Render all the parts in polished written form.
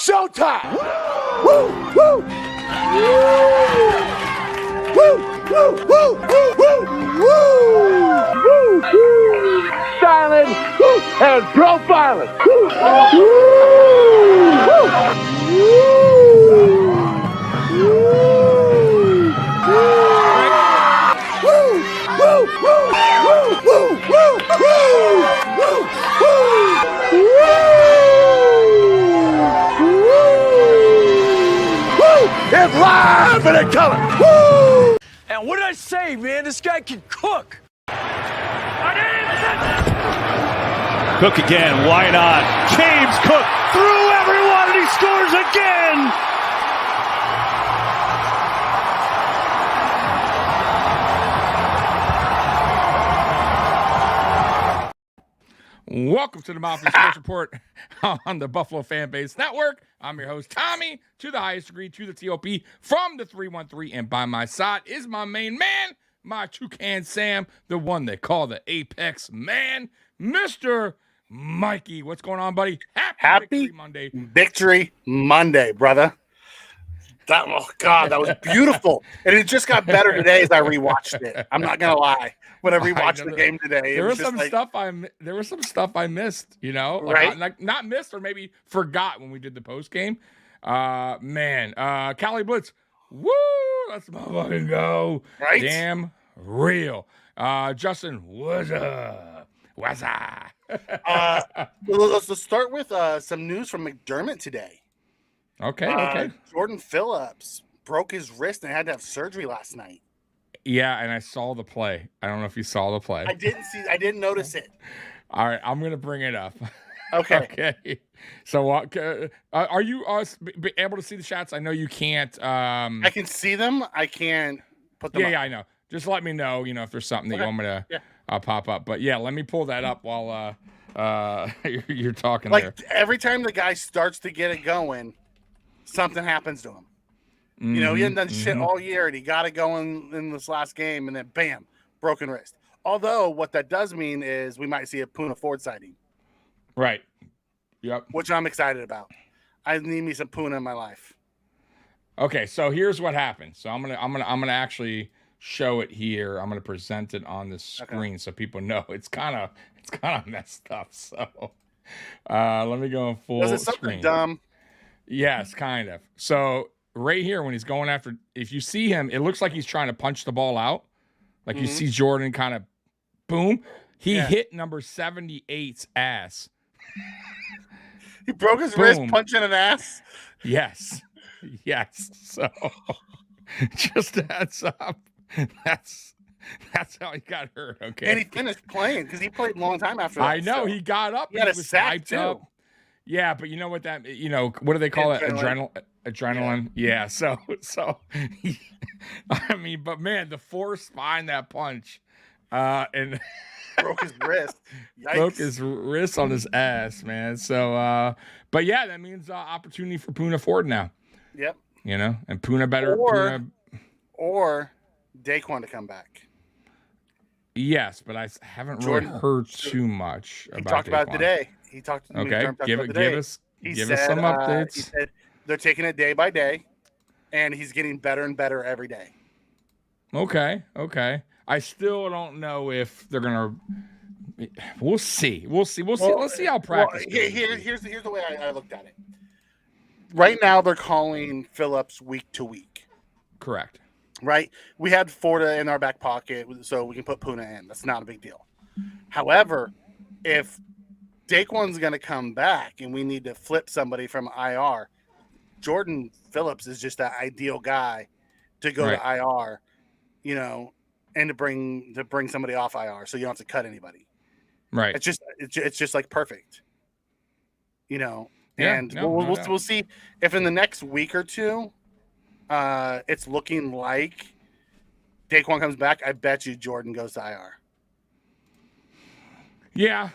showtime. Woo, woo. Woo, woo, woo, woo, woo, woo, woo. Styling and profiling. Woo, woo, it's live and in color. Woo! And what did I say, man? This guy can cook. Cook again. Why not? James Cook through everyone, and he scores again. Welcome to the Mafia Sports Report on the Buffalo Fan Base Network. I'm your host, Tommy, to the highest degree, to the TOP, from the 313, and by my side is my main man, my Toucan Sam, the one they call the Apex Man, Mr. Mikey. What's going on, buddy? Happy Victory Monday. Victory Monday, brother. Oh, God, that was beautiful. And it just got better today as I rewatched it. I'm not going to lie. When I rewatched the game today, there was some stuff I missed, you know, right? Not missed or maybe forgot when we did the post game. Cali Blitz, woo, let's motherfucking go, right? Damn real. Justin, what's up? Let's start with some news from McDermott today. Okay. Jordan Phillips broke his wrist and had to have surgery last night. Yeah, and I saw the play. I don't know if you saw the play. I didn't notice it. All right, I'm gonna bring it up. Okay. Okay. So, are you able to see the shots? I know you can't. I can see them. I can't put them. Yeah, I know. Just let me know. You know, if there's something that you want me to pop up. But yeah, let me pull that up while you're talking. Like there. Every time the guy starts to get it going, something happens to him. You know, he hadn't done shit all year, and he got it going in this last game, and then bam, broken wrist. Although, what that does mean is we might see a Poona Ford sighting. Right. Yep. Which I'm excited about. I need me some Poona in my life. Okay, so here's what happened. So I'm gonna actually show it here. I'm gonna present it on the screen so people know it's kind of messed up. So let me go in full Was it something screen. Dumb? Yes, kind of. So right here, when he's going after, if you see him, it looks like he's trying to punch the ball out. Like you see Jordan kind of, boom. He hit number 78's ass. He broke his wrist punching an ass? Yes. So just a heads up. That's how he got hurt, okay? And he finished playing because he played a long time after that. I know. So. He got up. He had a sack, too. Up. Yeah, but you know what what do they call it? Adrenaline. Yeah. So I mean, but man, the force behind that punch, and broke his wrist. Yikes. Broke his wrist on his ass, man. So, but yeah, that means opportunity for Poona Ford now. Yep. You know, and Poona better. Or Daquan to come back. Yes, but I haven't really heard too much about. He talked about it today. He talked to me. Okay, give us some updates. He said they're taking it day by day, and he's getting better and better every day. Okay. I still don't know if they're gonna. We'll see. Let's see how practice. Here's the way I looked at it. Right now, they're calling Phillips week to week. Correct. Right. We had Forda in our back pocket, so we can put Poona in. That's not a big deal. However, if Daquan's going to come back and we need to flip somebody from IR, Jordan Phillips is just that ideal guy to go to IR, you know, and to bring somebody off IR so you don't have to cut anybody. Right. It's just like perfect. You know, we'll see if in the next week or two it's looking like Daquan comes back. I bet you Jordan goes to IR. Yeah,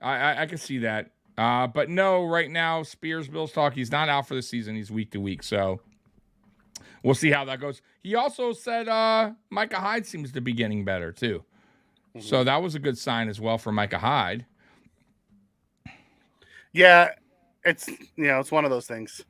I can see that. But no, right now, Spears, Bills talk, he's not out for the season. He's week to week, so we'll see how that goes. He also said Micah Hyde seems to be getting better, too. Mm-hmm. So that was a good sign as well for Micah Hyde. Yeah, It's it's one of those things.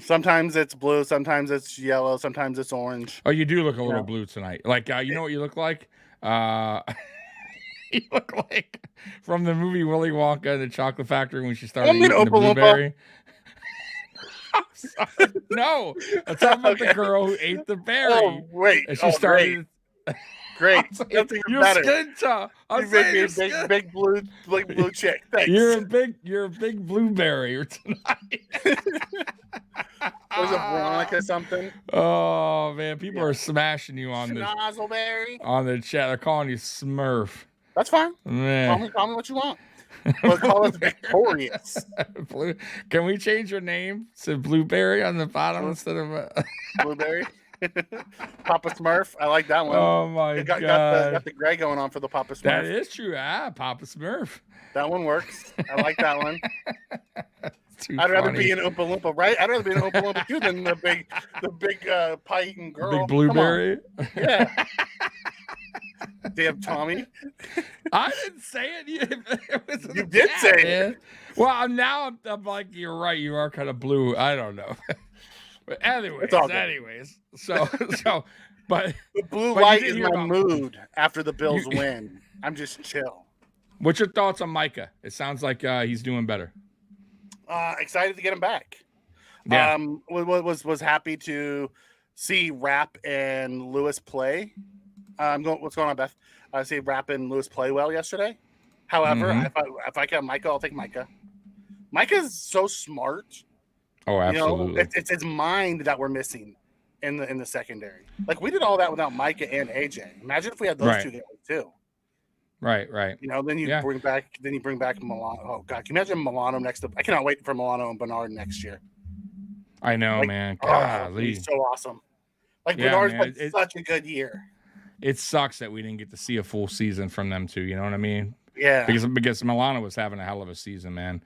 Sometimes it's blue, sometimes it's yellow, sometimes it's orange. Oh, you do look a little blue tonight. Like, you know what you look like? You look like from the movie Willy Wonka and the Chocolate Factory when she started eating the blueberry. I'm sorry. No, I'm talking about the girl who ate the berry. Oh, wait. And she started. Great. Saying, your skin tone. I'm saying you're a big blue chick. Thanks. You're a big blueberry tonight. Was it Veronica something? Oh man, people are smashing you on the chat. They're calling you Smurf. That's fine. Man. Call me what you want. We'll call us victorious. Can we change your name to Blueberry on the bottom instead of Blueberry? Papa Smurf. I like that one. Oh my god. Got the gray going on for the Papa Smurf. That is true. Papa Smurf. That one works. I like that one. I'd rather be an Oompa Loompa, right? I'd rather be an Oompa Loompa too than the big pie-eating girl. Big blueberry. Yeah. Damn, Tommy. I didn't say it. You did say it. Well, now I'm like, you're right. You are kind of blue. I don't know. But anyways. So, but the blue light is my mood after the Bills win. I'm just chill. What's your thoughts on Micah? It sounds like he's doing better. Excited to get him back. Yeah. Was happy to see Rapp and Lewis play. What's going on, Beth? I see Rapp and Lewis play well yesterday. However, if I get Micah, I'll take Micah. Micah's so smart. Oh, absolutely. It's his mind that we're missing in the secondary. Like we did all that without Micah and AJ. Imagine if we had those two guys too. Right. Then you bring back Milano. Oh God, can you imagine Milano next to? I cannot wait for Milano and Bernard next year. I know, man. Golly. He's so awesome. Like Bernard's had such a good year. It sucks that we didn't get to see a full season from them too. You know what I mean? Yeah. Because Milano was having a hell of a season, man.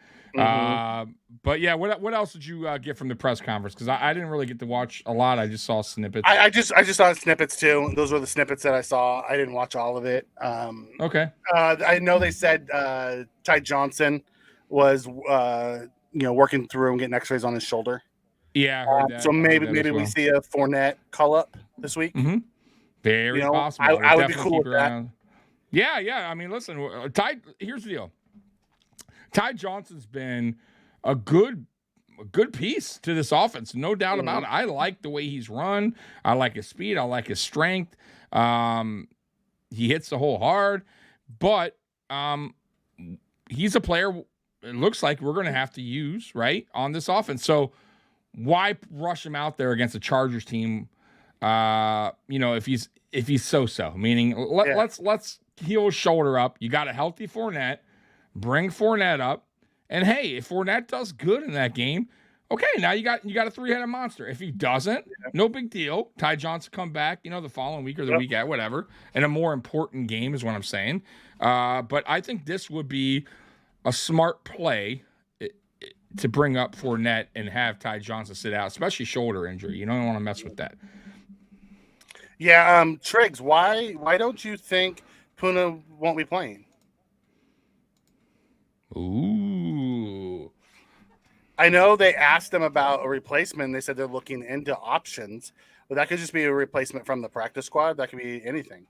But yeah, what else did you get from the press conference? Because I didn't really get to watch a lot. I just saw snippets. I just saw snippets too. Those were the snippets that I saw. I didn't watch all of it. Okay. I know they said Ty Johnson was working through and getting X-rays on his shoulder. Yeah, I heard that. So maybe we see a Fournette call up this week. Mm-hmm. Very possible. I would be cool with that. Yeah. I mean, listen, here's the deal. Ty Johnson's been a good piece to this offense, no doubt about it. I like the way he's run. I like his speed. I like his strength. He hits the hole hard, but he's a player it looks like we're going to have to use, right, on this offense. So why rush him out there against a Chargers team, if he's so-so, meaning let's heel shoulder up. You got a healthy Fournette. Bring Fournette up, and hey, if Fournette does good in that game, okay, now you got a three-headed monster. If he doesn't, no big deal. Ty Johnson come back, the following week or the week at whatever, in a more important game is what I'm saying. But I think this would be a smart play to bring up Fournette and have Ty Johnson sit out, especially shoulder injury. You don't want to mess with that. Yeah, Triggs, why don't you think Puna won't be playing? Ooh. I know they asked them about a replacement. They said they're looking into options, but that could just be a replacement from the practice squad. That could be anything.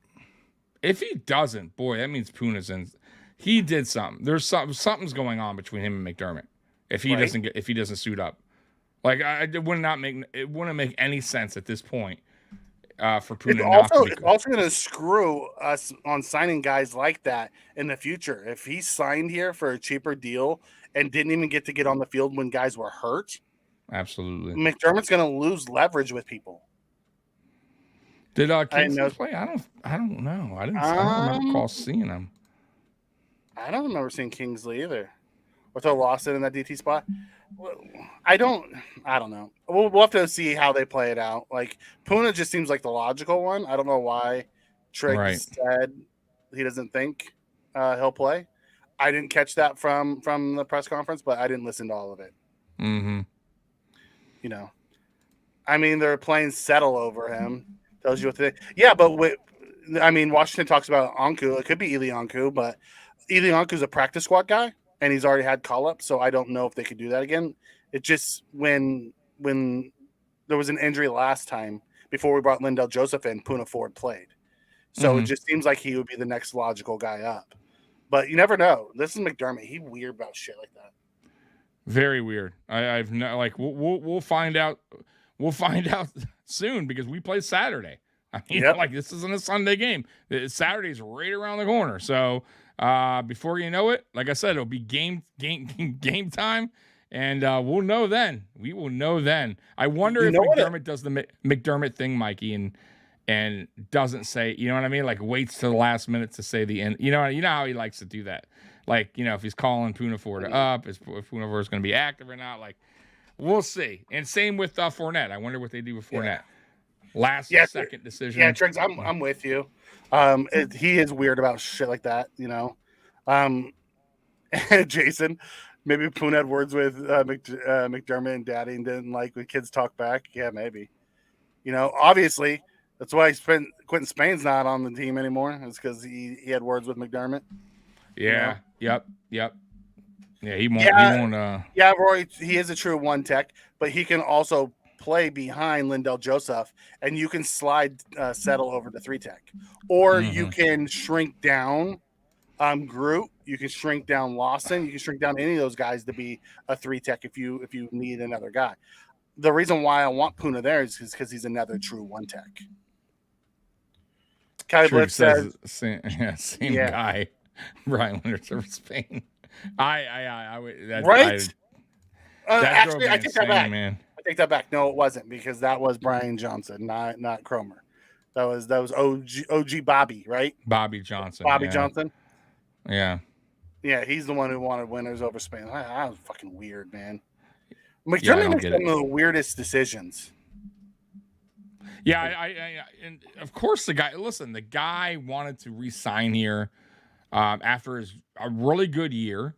If he doesn't, boy, that means Puna's in. He did something. There's something's going on between him and McDermott. If he doesn't suit up, like it wouldn't make any sense at this point for Puna. It's also going to screw us on signing guys like that in the future. If he signed here for a cheaper deal and didn't even get to get on the field when guys were hurt, absolutely, McDermott's going to lose leverage with people. Did Kingsley play? I don't know. I don't recall seeing him. I don't remember seeing Kingsley either. Or throw Lawson in that DT spot. I don't know. We'll have to see how they play it out. Like Puna just seems like the logical one. I don't know why Triggs said he doesn't think he'll play. I didn't catch that from the press conference, but I didn't listen to all of it. Mm-hmm. I mean, they're playing settle over him. Tells you what to think. Yeah, but Washington talks about Anku. It could be Eli Anku, but Eli Anku's a practice squad guy. and he's already had call-up, so I don't know if they could do that again. It just when there was an injury last time before we brought Lindell Joseph in, Puna Ford played. So it just seems like he would be the next logical guy up. But you never know. This is McDermott. He's weird about shit like that. Very weird. I've not like we'll find out. We'll find out soon because we play Saturday. I mean, like this isn't a Sunday game. Saturday's right around the corner. So before you know it, like I said, it'll be game time, and we'll know then. We will know then. I wonder if McDermott does the McDermott thing, Mikey, and doesn't say, you know what I mean? Like waits to the last minute to say the end. You know how he likes to do that. Like, if he's calling Puna Ford up, if Puna Ford is going to be active or not. Like, we'll see. And same with Fournette. I wonder what they do with Fournette. Second decision. Yeah, Triggs, I'm with you. He is weird about shit like that, Jason, maybe Puna had words with McDermott and Daddy and didn't like when kids talk back. Yeah, maybe. Obviously, that's why Quentin Spain's not on the team anymore. It's because he had words with McDermott. Yeah. Yep. Yeah, he won't. Yeah, Roy, he is a true one tech, but he can also play behind Lindell Joseph, and you can slide Settle over to 3-tech. Or you can shrink down Groot. You can shrink down Lawson. You can shrink down any of those guys to be a 3-tech if you need another guy. The reason why I want Puna there is because he's another true 1-tech. Kelly Blitz says same guy. Brian Winters over Spain. I would right. Actually, I take that back. Man. I take that back. No, it wasn't, because that was Brian Johnson, not Cromer. That was OG Bobby, right? Bobby Johnson. Johnson. Yeah. Yeah, he's the one who wanted Winters over Spain. That was fucking weird, man. McDermott makes some of the weirdest decisions. Yeah, I and of course the guy wanted to re-sign here after a really good year,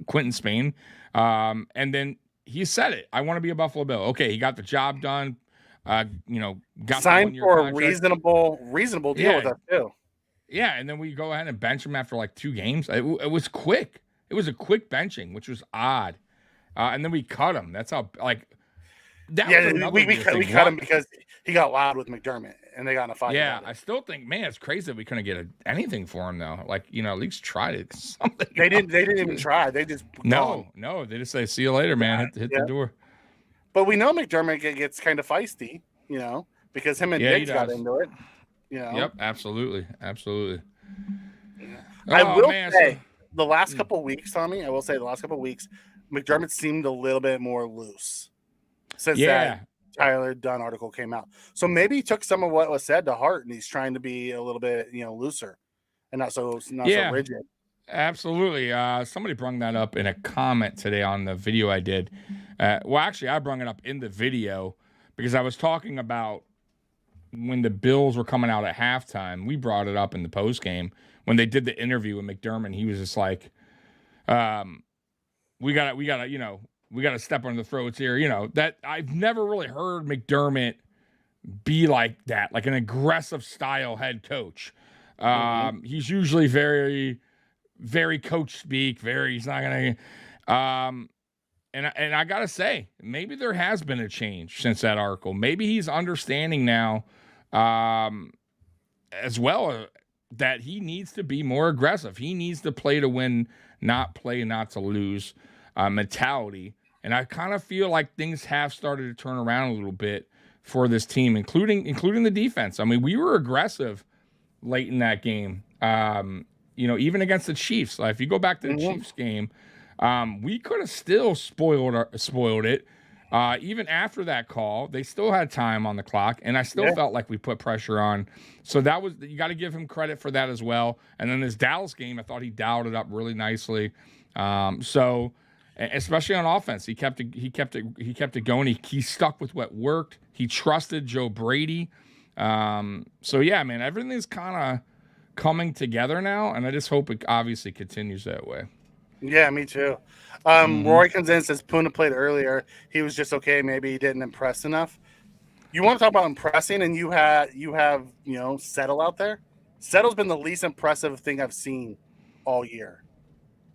Quentin Spain, and then he said it. I want to be a Buffalo Bill. Okay, he got the job done. Got signed for a reasonable deal with us too. Yeah, and then we go ahead and bench him after like 2 games. It was quick. It was a quick benching, which was odd. And then we cut him. That's how we cut him because he got loud with McDermott and they got in a fight. Yeah, I still think, man, it's crazy that we couldn't get anything for him though. Like, at least try it. Something. They didn't even try. They just no. They just say, "See you later, man." Hit the door. But we know McDermott gets kind of feisty, because him and Diggs got into it. Yep, absolutely. I will say the last couple of weeks, Tommy. McDermott seemed a little bit more loose since that Tyler Dunn article came out. So maybe he took some of what was said to heart, and he's trying to be a little bit, looser and not so rigid. Absolutely. Somebody brung that up in a comment today on the video I did. Well, actually, I brung it up in the video because I was talking about when the Bills were coming out at halftime. We brought it up in the post game when they did the interview with McDermott. He was just like, we gotta step on the throats here. That I've never really heard McDermott be like that, like an aggressive style head coach. He's usually very, very coach speak. He's not gonna. And I gotta say, maybe there has been a change since that article. Maybe he's understanding now, as well, that he needs to be more aggressive. He needs to play to win, not play not to lose mentality. And I kind of feel like things have started to turn around a little bit for this team, including the defense. I mean, we were aggressive late in that game. Even against the Chiefs. If you go back to the Chiefs game, we could have still spoiled it. Even after that call, they still had time on the clock, and I still felt like we put pressure on. So you got to give him credit for that as well. And then this Dallas game, I thought he dialed it up really nicely. So especially on offense, he kept it going. He stuck with what worked. He trusted Joe Brady. So yeah, man, everything's kind of coming together now, and I just hope it obviously continues that way. Yeah, me too. Roy comes in and says Puna played earlier. He was just okay. Maybe he didn't impress enough. You want to talk about impressing, and you have Settle out there. Settle's been the least impressive thing I've seen all year.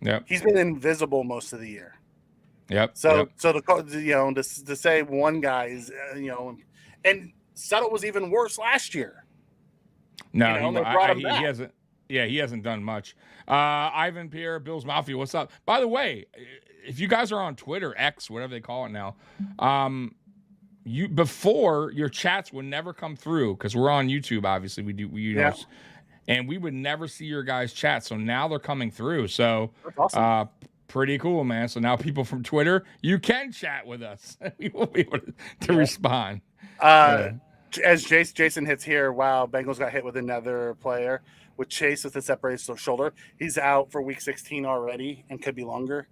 Yep. He's been invisible most of the year. Yep. So to say one guy is and Settle was even worse last year. No, they brought him back. he hasn't. Yeah, he hasn't done much. Ivan Pierre, Bills Mafia, what's up? By the way, if you guys are on Twitter, X, whatever they call it now, before your chats would never come through because we're on YouTube. Obviously, we know, and we would never see your guys' chat. So now they're coming through. So that's awesome. Pretty cool, man. So now people from Twitter, you can chat with us. We will be able to respond. As Jason hits here, wow, Bengals got hit with another player with Chase with a separated shoulder. He's out for week 16 already and could be longer.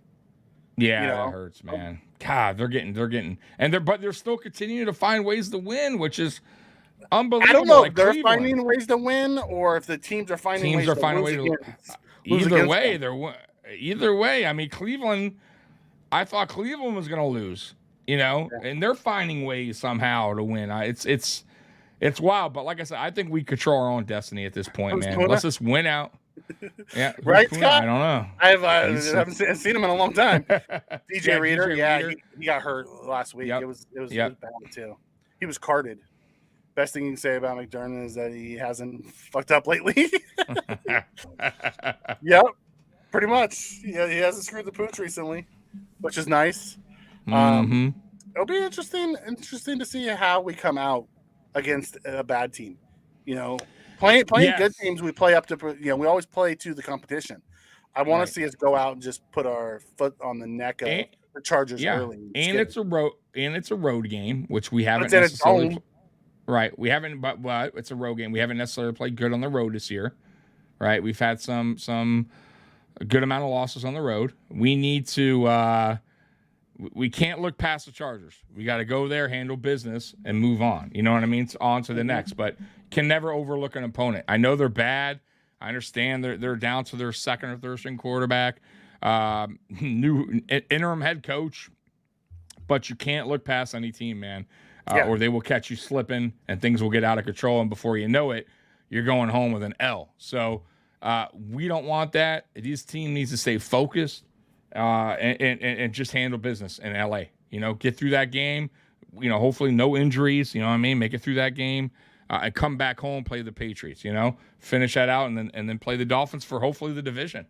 Yeah, that hurts, man. God, they're getting, but they're still continuing to find ways to win, which is unbelievable. I don't know like if they're Cleveland. finding ways to win or if the teams are finding ways to lose. Either way. I mean, Cleveland. I thought Cleveland was going to lose, and they're finding ways somehow to win. It's wild, but like I said, I think we control our own destiny at this point, man. Let's just win out. Yeah, right, Scott? I don't know. I haven't seen him in a long time. DJ Reader, he got hurt last week. Yep. It was bad too. He was carded. Best thing you can say about McDermott is that he hasn't fucked up lately. Yep, pretty much. Yeah, he hasn't screwed the pooch recently, which is nice. It'll be interesting to see how we come out against a bad team. Playing good teams, we play up to. We always play to the competition. I want to see us go out and just put our foot on the neck of the Chargers early. And it's a road game, which we haven't necessarily. Right, we haven't, but it's a road game. We haven't necessarily played good on the road this year. Right, we've had some good amount of losses on the road. We need to. We can't look past the Chargers. We got to go there, handle business, and move on. You know what I mean? It's on to the next, but can never overlook an opponent. I know they're bad. I understand they're down to their second or third string quarterback, new interim head coach, but you can't look past any team, man, or they will catch you slipping and things will get out of control. And before you know it, you're going home with an L. So we don't want that. This team needs to stay focused. And just handle business in LA, get through that game, hopefully no injuries, you know what I mean? Make it through that game, and come back home, play the Patriots, finish that out and then play the Dolphins for hopefully the division.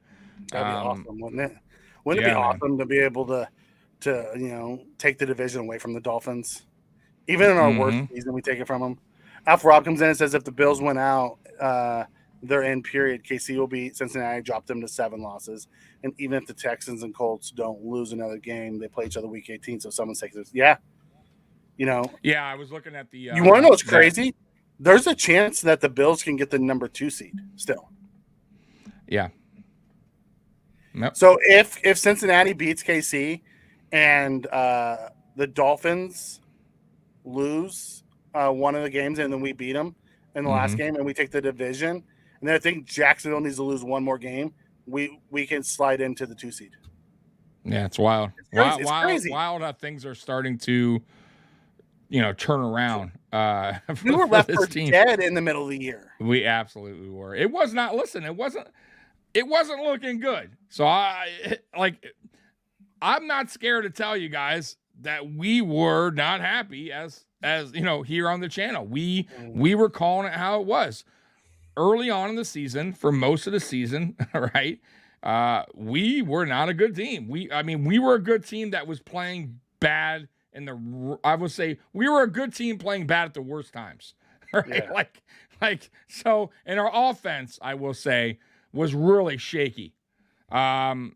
That'd be awesome, wouldn't it? Wouldn't it be awesome to be able to take the division away from the Dolphins? Even in our worst season, we take it from them. Alpha Rob comes in and says if the Bills went out, they're in period. KC will beat Cincinnati, drop them to 7 losses. And even if the Texans and Colts don't lose another game, they play each other week 18. So someone's taking this. Yeah. Yeah, I was looking at the. You want to know what's crazy? There's a chance that the Bills can get the number 2 seed still. Yeah. Yep. So if Cincinnati beats KC and the Dolphins lose one of the games and then we beat them in the last game and we take the division, and then I think Jacksonville needs to lose one more game, we can slide into the 2 seed. Yeah, it's wild. It's crazy. Wild how things are starting to, turn around. We were left for dead in the middle of the year. We absolutely were. It was not. Listen, it wasn't looking good. So I'm not scared to tell you guys that we were not happy as here on the channel. We were calling it how it was. Early on in the season, for most of the season, right? We were not a good team. We were a good team that was playing bad I would say we were a good team playing bad at the worst times. Right? Yeah. So, and our offense, I will say, was really shaky. And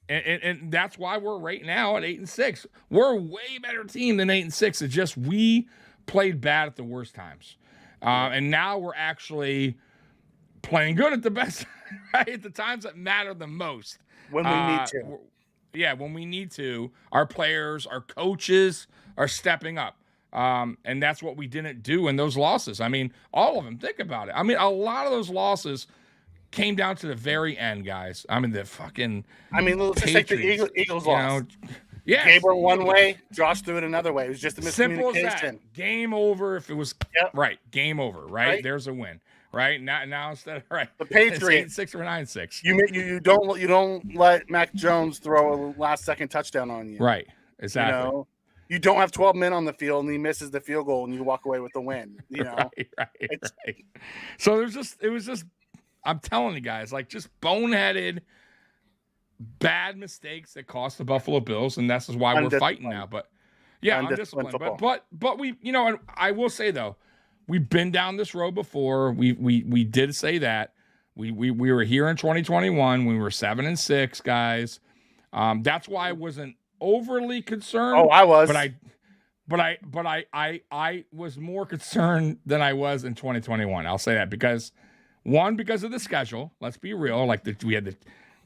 that's why we're right now at 8-6. We're a way better team than 8-6. It's just we played bad at the worst times. And now we're actually playing good at the best, right? At the times that matter the most. When we need to. Yeah, when we need to. Our players, our coaches are stepping up. And that's what we didn't do in those losses. All of them. Think about it. A lot of those losses came down to the very end, guys. The fucking let's just take the Eagles loss. Yeah, Gabriel one way, Josh threw it another way. It was just a miscommunication. Simple as that. Game over if it was right. Game over, right? There's a win. right? Now instead of The Patriots 8-6 or 9-6. You don't let Mac Jones throw a last second touchdown on you. Right. Exactly. You know, you don't have 12 men on the field and he misses the field goal and you walk away with the win. You know, right. So it was just, I'm telling you guys, like just boneheaded, bad mistakes that cost the Buffalo Bills, and that's why we're fighting now. But yeah, undisciplined. But we, you know, and I will say though, we've been down this road before. We did say that. We were here in 2021. We were 7-6, guys. That's why I wasn't overly concerned. Oh, I was. But I was more concerned than I was in 2021. I'll say that because of the schedule. Let's be real. Like we had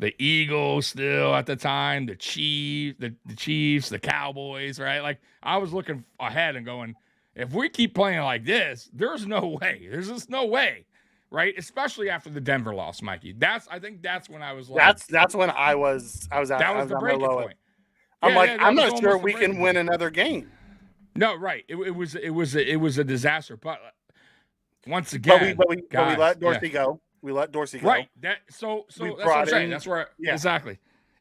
the Eagles still at the time, the Chiefs, the Cowboys, right? Like I was looking ahead and going, if we keep playing like this, there's no way. There's just no way, right? Especially after the Denver loss, Mikey. I think that's when I was like, that's when I was at. That was the breaking point. I'm not sure we can win another game. No, right. It was a disaster. But once again, but we let Dorsey go. We let Dorsey go. Right. That's what I'm saying. That's where exactly.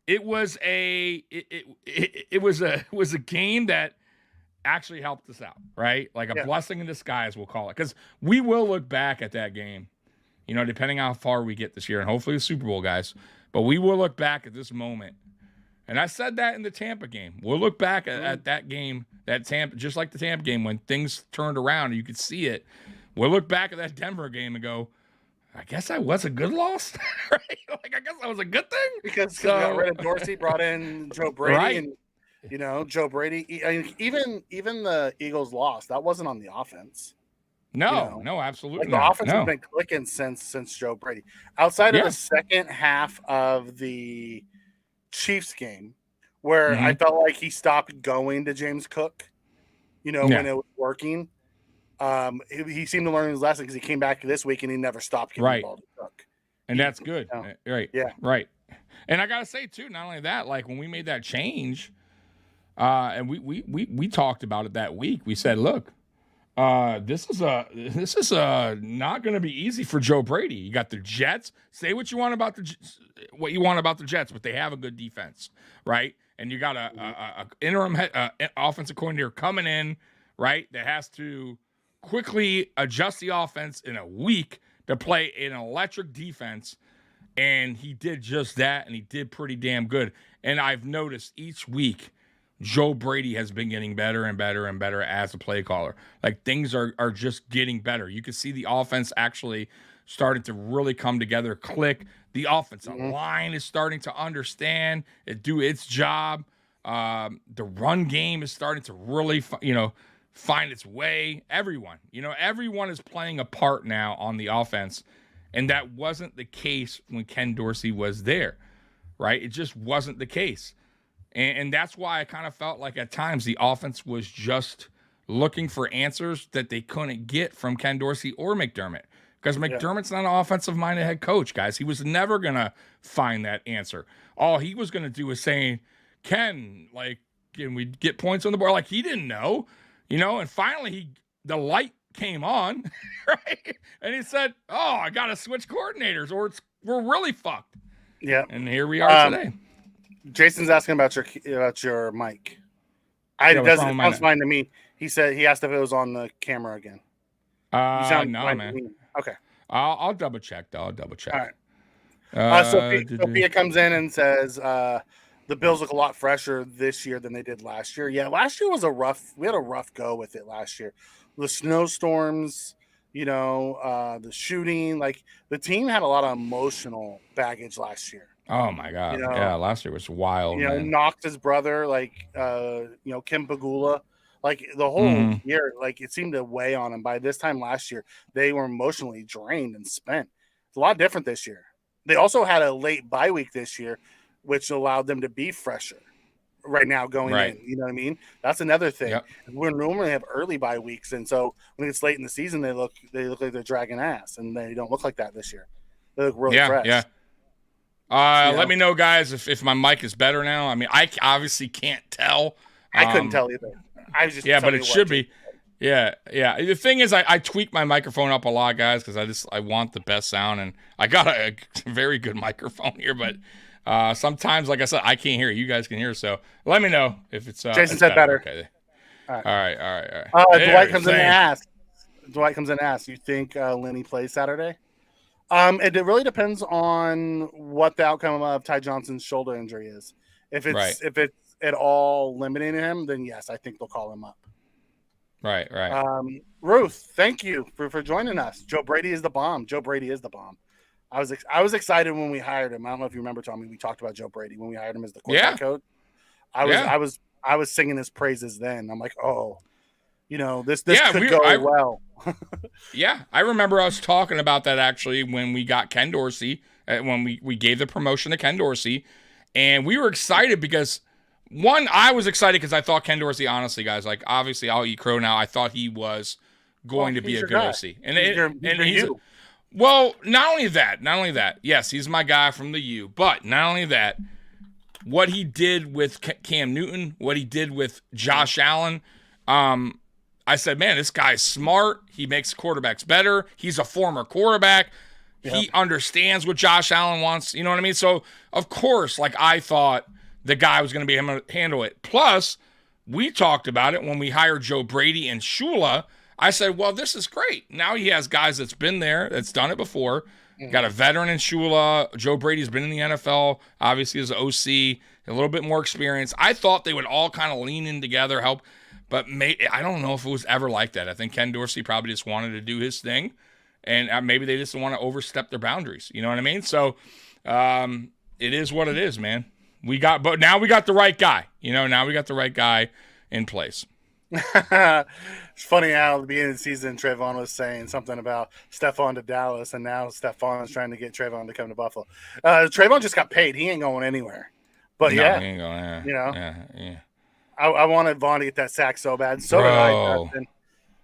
It was a game that actually helped us out, right? Like a blessing in disguise, we'll call it. Because we will look back at that game, you know, depending on how far we get this year, and hopefully the Super Bowl, guys. But we will look back at this moment. And I said that in the Tampa game. We'll look back at that game, just like the Tampa game, when things turned around and you could see it. We'll look back at that Denver game and go, I guess I was a good loss, right? Like, I guess that was a good thing. Because we got rid of Dorsey, brought in Joe Brady. Right. And, you know, Joe Brady, I mean, even the Eagles lost. That wasn't on the offense. No, absolutely like the offense has been clicking since Joe Brady. Outside of the second half of the Chiefs game, where I felt like he stopped going to James Cook, you know, when it was working. He seemed to learn his lesson because he came back this week and he never stopped giving the ball to Cook. And that's good. Right. Yeah. Right. And I gotta say too, not only that, like when we made that change, and we talked about it that week, we said, look, this is not going to be easy for Joe Brady. You got the Jets. Say what you want about the Jets, but they have a good defense, right? And you got a interim offensive coordinator coming in, right? That has to quickly adjust the offense in a week to play an electric defense. And he did just that, and he did pretty damn good. And I've noticed each week, Joe Brady has been getting better and better and better as a play caller. Like things are just getting better. You can see the offense actually starting to really come together, click. The offensive line is starting to understand it, do its job. The run game is starting to really, find its way. Everyone is playing a part now on the offense, and that wasn't the case when Ken Dorsey was there, right? It just wasn't the case. And that's why I kind of felt like at times the offense was just looking for answers that they couldn't get from Ken Dorsey or McDermott. Because McDermott's not an offensive-minded head coach, guys. He was never going to find that answer. All he was going to do was saying, Ken, like, can we get points on the board? Like, he didn't know, and finally the light came on, right? And he said, oh, I got to switch coordinators or we're really fucked. Yeah. And here we are today. Jason's asking about your mic. It sounds fine to me. He asked if it was on the camera again. No, man. Okay. I'll double check though. All right. Sophia comes in and says the Bills look a lot fresher this year than they did last year. Yeah, last year was we had a rough go with it last year. The snowstorms, the shooting, like the team had a lot of emotional baggage last year. Oh my God! Last year was wild. Knox's brother, Kim Pagula, like the whole year, like it seemed to weigh on him. By this time last year, they were emotionally drained and spent. It's a lot different this year. They also had a late bye week this year, which allowed them to be fresher. Right now, going in, you know what I mean? That's another thing. Yep. We normally have early bye weeks, and so when it's late in the season, they look like they're dragging ass, and they don't look like that this year. They look really fresh. Yeah. Let me know, guys, if my mic is better now. I mean, I obviously can't tell. I couldn't tell either. I was just but it should be. Yeah. The thing is, I tweak my microphone up a lot, guys, because I want the best sound, and I got a very good microphone here, but sometimes, like I said, I can't hear. You guys can hear, so let me know if it's. Jason said better. Okay. All right. Dwight comes in and asks. You think Lenny plays Saturday? It really depends on what the outcome of Ty Johnson's shoulder injury is. If it's at all limiting him, then yes, I think they'll call him up. Right. Ruth, thank you for joining us. Joe Brady is the bomb. I was excited when we hired him. I don't know if you remember, Tommy. We talked about Joe Brady when we hired him as the quarterback coach. I was singing his praises then. I'm like, oh, this could go well. Yeah, I remember us talking about that actually when we got Ken Dorsey, when we gave the promotion to Ken Dorsey, and we were excited because. One, I was excited because I thought Ken Dorsey, honestly, guys, like obviously I'll eat crow now. I thought he was going to be a good OC. Well, not only that, yes, he's my guy from the U, but not only that, what he did with Cam Newton, what he did with Josh Allen, I said, man, this guy's smart. He makes quarterbacks better. He's a former quarterback. Yep. He understands what Josh Allen wants. You know what I mean? So, of course, like I thought, the guy was going to be able to handle it. Plus, we talked about it when we hired Joe Brady and Shula. I said, well, this is great. Now he has guys that's been there, that's done it before. Mm-hmm. Got a veteran in Shula. Joe Brady's been in the NFL, obviously as an OC, a little bit more experience. I thought they would all kind of lean in together, help. But I don't know if it was ever like that. I think Ken Dorsey probably just wanted to do his thing. And maybe they just want to overstep their boundaries. You know what I mean? So it is what it is, man. But now we got the right guy. Now we got the right guy in place. It's funny how at the beginning of the season, Trayvon was saying something about Stephon to Dallas, and now Stephon is trying to get Trayvon to come to Buffalo. Trayvon just got paid. He ain't going anywhere. But he ain't going, yeah. I wanted Vaughn to get that sack so bad. So did I, Justin.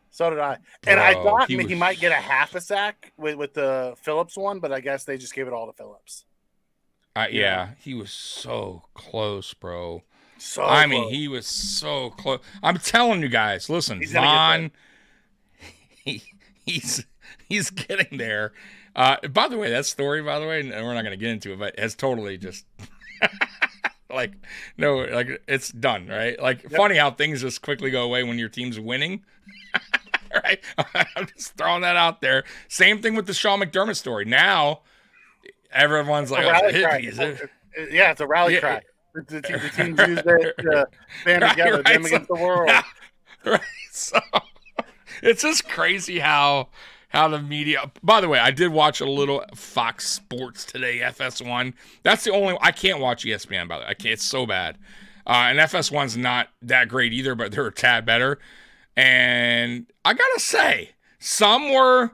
So did I. And I thought he might get a half a sack with the Phillips one, but I guess they just gave it all to Phillips. Yeah, he was so close, bro. I mean, he was so close. I'm telling you guys, listen, Vaughn, he's getting there. By the way, that story, and we're not going to get into it, but has totally just it's done, right? Funny how things just quickly go away when your team's winning. Right? I'm just throwing that out there. Same thing with the Sean McDermott story. Now, everyone's like, it's a rally cry. The teams use it to band together, them against the world. Right. So it's just crazy how the media. By the way, I did watch a little Fox Sports today, FS1. That's the only. I can't watch ESPN, by the way. I can't. It's so bad. And FS1's not that great either, but they're a tad better. And I gotta say, some were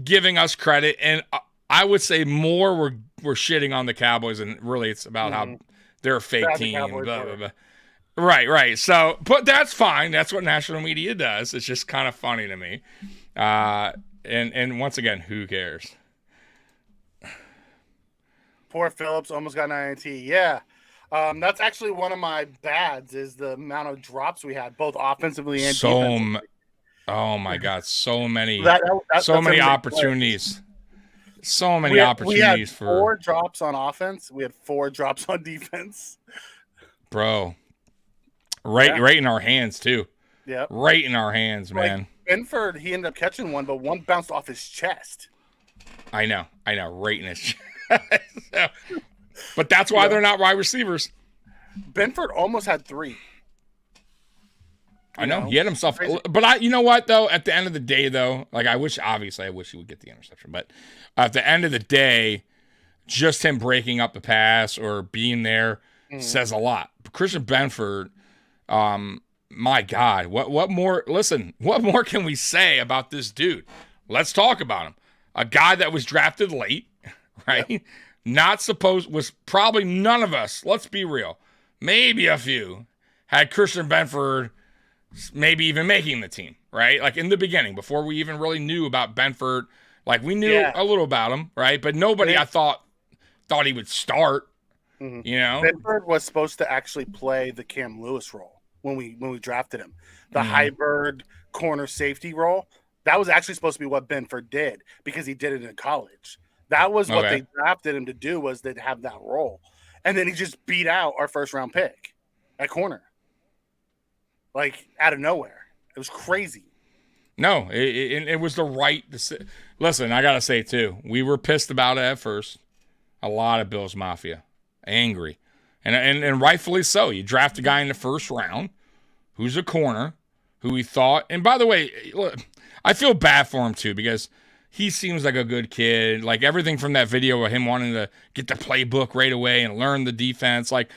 giving us credit, and I would say more were shitting on the Cowboys, and really it's about how they're a fake team. Blah, blah, blah. Right. So, but that's fine. That's what national media does. It's just kind of funny to me. And once again, who cares? Poor Phillips almost got an INT. Yeah. That's actually one of my bads is the amount of drops we had, both offensively and defensively. Oh my God, so many opportunities. So many opportunities for 4 drops on offense. We had 4 drops on defense. Bro. Right in our hands too. Yeah. Right in our hands, man. Benford, he ended up catching one, but one bounced off his chest. I know. Right in his chest. But that's why they're not wide receivers. Benford almost had 3. I know. He had himself. Crazy. But you know what, though? At the end of the day, though, I wish he would get the interception. But at the end of the day, just him breaking up the pass or being there says a lot. Christian Benford, my God, what more? Listen, what more can we say about this dude? Let's talk about him. A guy that was drafted late, right? Yep. Was probably none of us, let's be real, maybe a few, had Christian Benford maybe even making the team, right? Like in the beginning, before we even really knew about Benford, we knew a little about him, right? But nobody, I thought he would start, Benford was supposed to actually play the Cam Lewis role. when we drafted him. The hybrid corner safety role, that was actually supposed to be what Benford did because he did it in college. That was what they drafted him to do, was to have that role. And then he just beat out our first round pick at corner. Like out of nowhere. It was crazy. No, it was the right decision. Listen, I got to say, too, we were pissed about it at first. A lot of Bills Mafia. Angry. And rightfully so. You draft a guy in the first round who's a corner, who he thought. And by the way, look, I feel bad for him, too, because he seems like a good kid. Like everything from that video of him wanting to get the playbook right away and learn the defense. Like,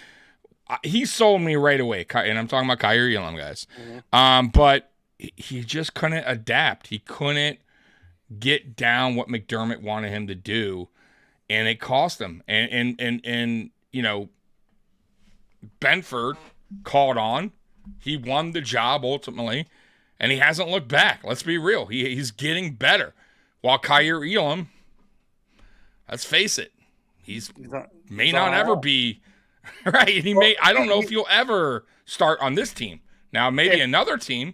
he sold me right away. And I'm talking about Kyrie Elam, guys. But he just couldn't adapt. He couldn't get down what McDermott wanted him to do, and it cost him. And you know, Benford called on. He won the job ultimately, and he hasn't looked back. Let's be real. He's getting better. While Kyrie Elam, let's face it, may not ever be right. I don't know if he'll ever start on this team. Now maybe another team.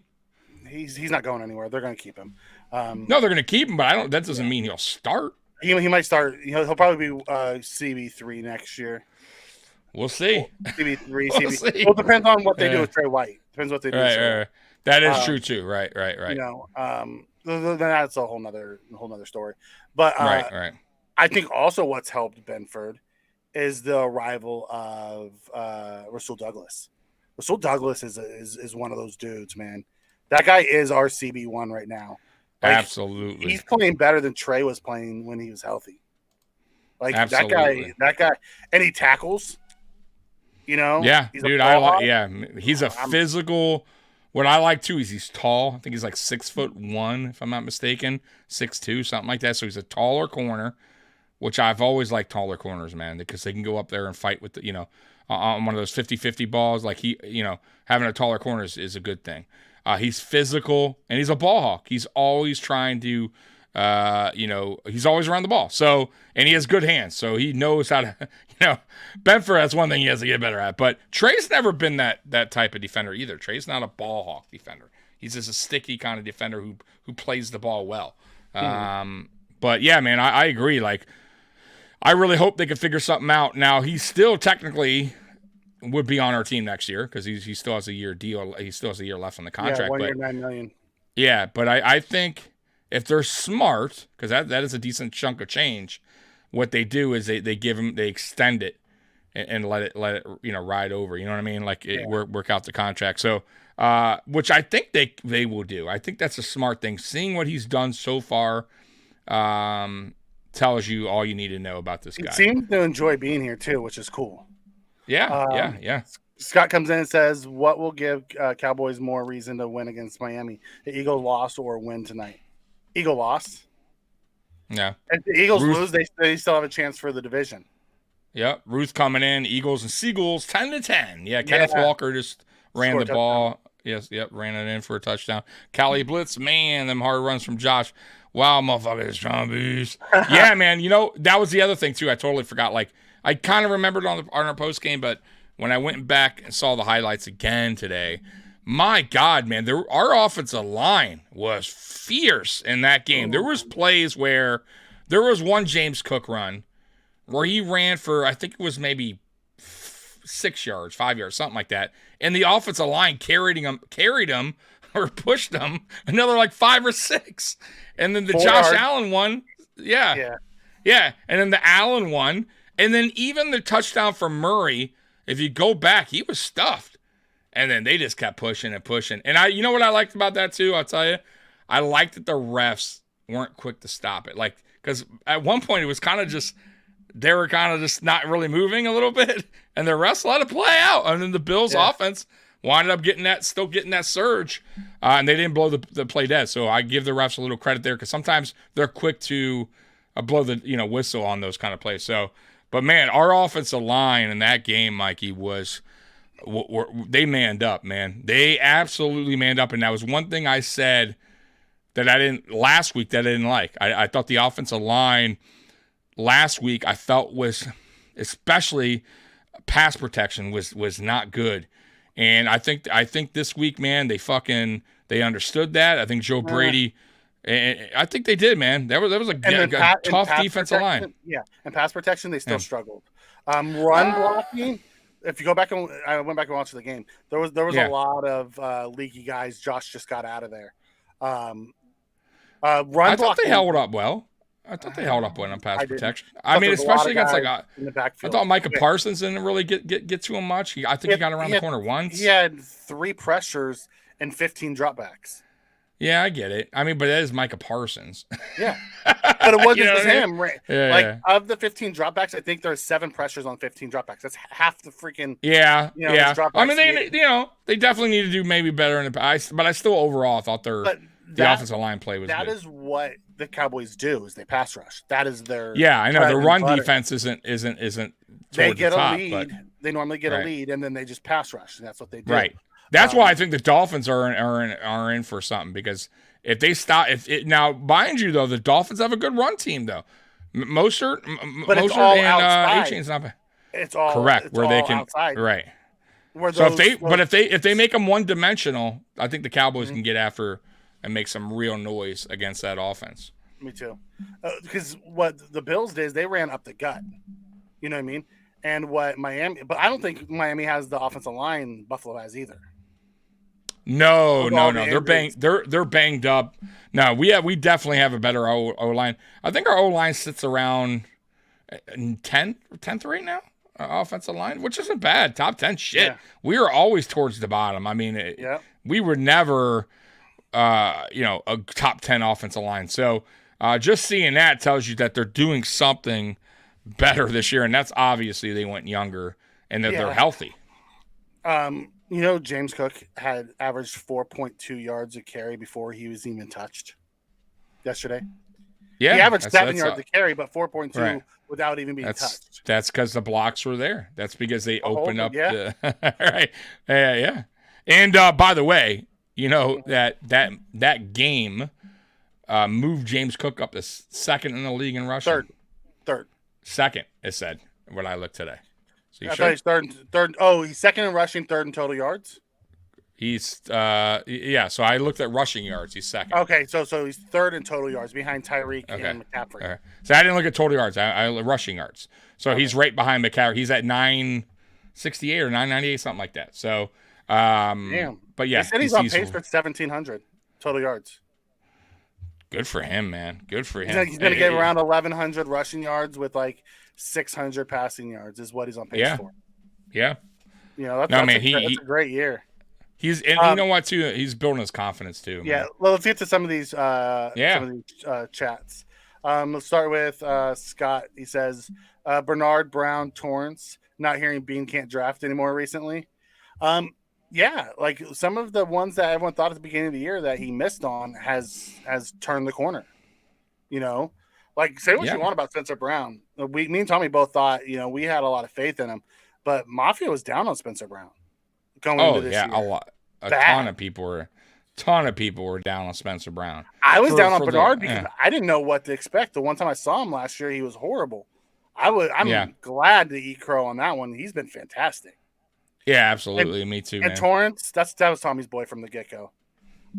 He's not going anywhere. They're going to keep him. No, they're going to keep him, but that doesn't mean he'll start. He might start. He'll probably be CB3 next year. We'll see. CB3, We'll CB. see. Well, it depends on what they do with Trey White. Depends what they do. Right. That is true too. Right. You know, then that's a whole nother story. But right. I think also what's helped Benford is the arrival of Rasul Douglas. Rasul Douglas is one of those dudes, man. That guy is our CB1 right now. Like, absolutely. He's playing better than Trey was playing when he was healthy. Like absolutely. that guy, and he tackles, you know? Yeah, he's dude, he's a physical. What I like too is he's tall. I think he's like 6'1", if I'm not mistaken. 6'2", something like that. So he's a taller corner, which I've always liked taller corners, man, because they can go up there and fight with on one of those 50-50 balls. Like having a taller corner is a good thing. He's physical, and he's a ball hawk. He's always trying to, he's always around the ball. So, and he has good hands, so he knows how to, Benford, that's one thing he has to get better at. But Trey's never been that type of defender either. Trey's not a ball hawk defender. He's just a sticky kind of defender who plays the ball well. But yeah, man, I agree. Like, I really hope they can figure something out. Now, he's still technically would be on our team next year because he still has a year deal. He still has a year left on the contract. Yeah, 1 year, $9 million. Yeah, but I think if they're smart, because that is a decent chunk of change, what they do is they extend it and let it ride over. You know what I mean? Like work out the contract. So which I think they will do. I think that's a smart thing. Seeing what he's done so far tells you all you need to know about this guy. He seems to enjoy being here too, which is cool. Yeah. Scott comes in and says, what will give Cowboys more reason to win against Miami? The Eagles lost or win tonight? Eagle lost. Yeah. If the Eagles lose, they still have a chance for the division. Yep. Ruth coming in. Eagles and Seagulls 10-10. Yeah. Kenneth Walker just ran the ball. Yes. Yep. Ran it in for a touchdown. Cali Blitz. Man, them hard runs from Josh. Wow, motherfuckers, zombies. Yeah, man. That was the other thing too. I totally forgot. Like, I kind of remembered on our post game, but when I went back and saw the highlights again today, my God, man, our offensive line was fierce in that game. There was plays where there was one James Cook run where he ran for, I think it was maybe 6 yards, 5 yards, something like that, and the offensive line carried him or pushed him another like 5 or 6, and then the Josh Allen one, yeah, and then the Allen one. And then even the touchdown from Murray, if you go back, he was stuffed. And then they just kept pushing and pushing. And you know what I liked about that too? I'll tell you. I liked that the refs weren't quick to stop it. Like, because at one point it was kind of just, they were kind of just not really moving a little bit. And the refs let it play out. And then the Bills offense wound up getting that surge. And they didn't blow the play dead. So I give the refs a little credit there because sometimes they're quick to blow the whistle on those kind of plays. So, but, man, our offensive line in that game, Mikey, they manned up, man. They absolutely manned up. And that was one thing I said that I didn't like. I thought the offensive line last week I felt was, especially pass protection, was not good. And I think this week, man, they understood that. I think Joe Brady, and I think they did, man. That was a tough defensive line. Yeah, and pass protection, they still struggled. Run blocking. If you go back and I went back and watched the game, there was a lot of leaky guys. Josh just got out of there. I thought they held up well. I thought they held up well on pass protection. I mean, especially against in the backfield. I thought Micah Parsons didn't really get to him much. I think he got around the corner once. He had 3 pressures and 15 dropbacks. Yeah, I get it. I mean, but that is Micah Parsons. Yeah, but it wasn't just him. Right? Yeah, of the 15 dropbacks, I think there's 7 pressures on 15 dropbacks. That's half the freaking. Yeah. I mean, they definitely need to do maybe better in the past, but I still overall thought the offensive line play was that good. Is what the Cowboys do is they pass rush. That is their I know the run defense isn't they get the top, a lead. But, they normally get a lead and then they just pass rush. And that's what they do. Right. That's why I think the Dolphins are in for something, because if they stop now, mind you though, the Dolphins have a good run team though. Mostert and A-Chain's not bad. It's all correct it's where all they can outside. Right. So if they make them one dimensional, I think the Cowboys can get after and make some real noise against that offense. Me too. Because what the Bills did is they ran up the gut. You know what I mean? And what Miami, but I don't think Miami has the offensive line Buffalo has either. No. They're banged up. No, we definitely have a better O line. I think our O line sits around 10th right now. Offensive line, which isn't bad. Top 10 shit. Yeah. We are always towards the bottom. I mean, we were never a top 10 offensive line. So just seeing that tells you that they're doing something better this year, and that's obviously they went younger and that they're healthy. James Cook had averaged 4.2 yards a carry before he was even touched yesterday. Yeah, he averaged 7 yards a carry, but 4.2 without even being touched. That's because the blocks were there. That's because they opened up the right. Yeah. And by the way, that game moved James Cook up to second in the league in rushing. Third. Second, it said when I looked today. So I thought he's third. Oh, he's second in rushing, third in total yards. He's So I looked at rushing yards. He's second. Okay, so he's third in total yards behind Tyreek and McCaffrey. Okay. So I didn't look at total yards. I rushing yards. So he's right behind McCaffrey. He's at 968 or 998, something like that. So, damn. But yeah, he said he's on pace for 1,700 total yards. Good for him, man. Good for him. He's going to get around 1,100 rushing yards with like 600 passing yards is what he's on pace for. Yeah. That's a great year. He's you know what too? He's building his confidence too. Yeah. Man. Well, let's get to some of these chats. Let's start with Scott. He says Bernard, Brown, Torrance. Not hearing Bean can't draft anymore recently. Yeah, like some of the ones that everyone thought at the beginning of the year that he missed on has turned the corner. Like say what you want about Spencer Brown. Me and Tommy both thought we had a lot of faith in him, but Mafia was down on Spencer Brown going into this year. A lot. A ton of people were down on Spencer Brown. I was down on Bernard because I didn't know what to expect. The one time I saw him last year, he was horrible. I'm glad to eat crow on that one. He's been fantastic. Yeah, absolutely. Me too, man. And Torrance, that was Tommy's boy from the get-go.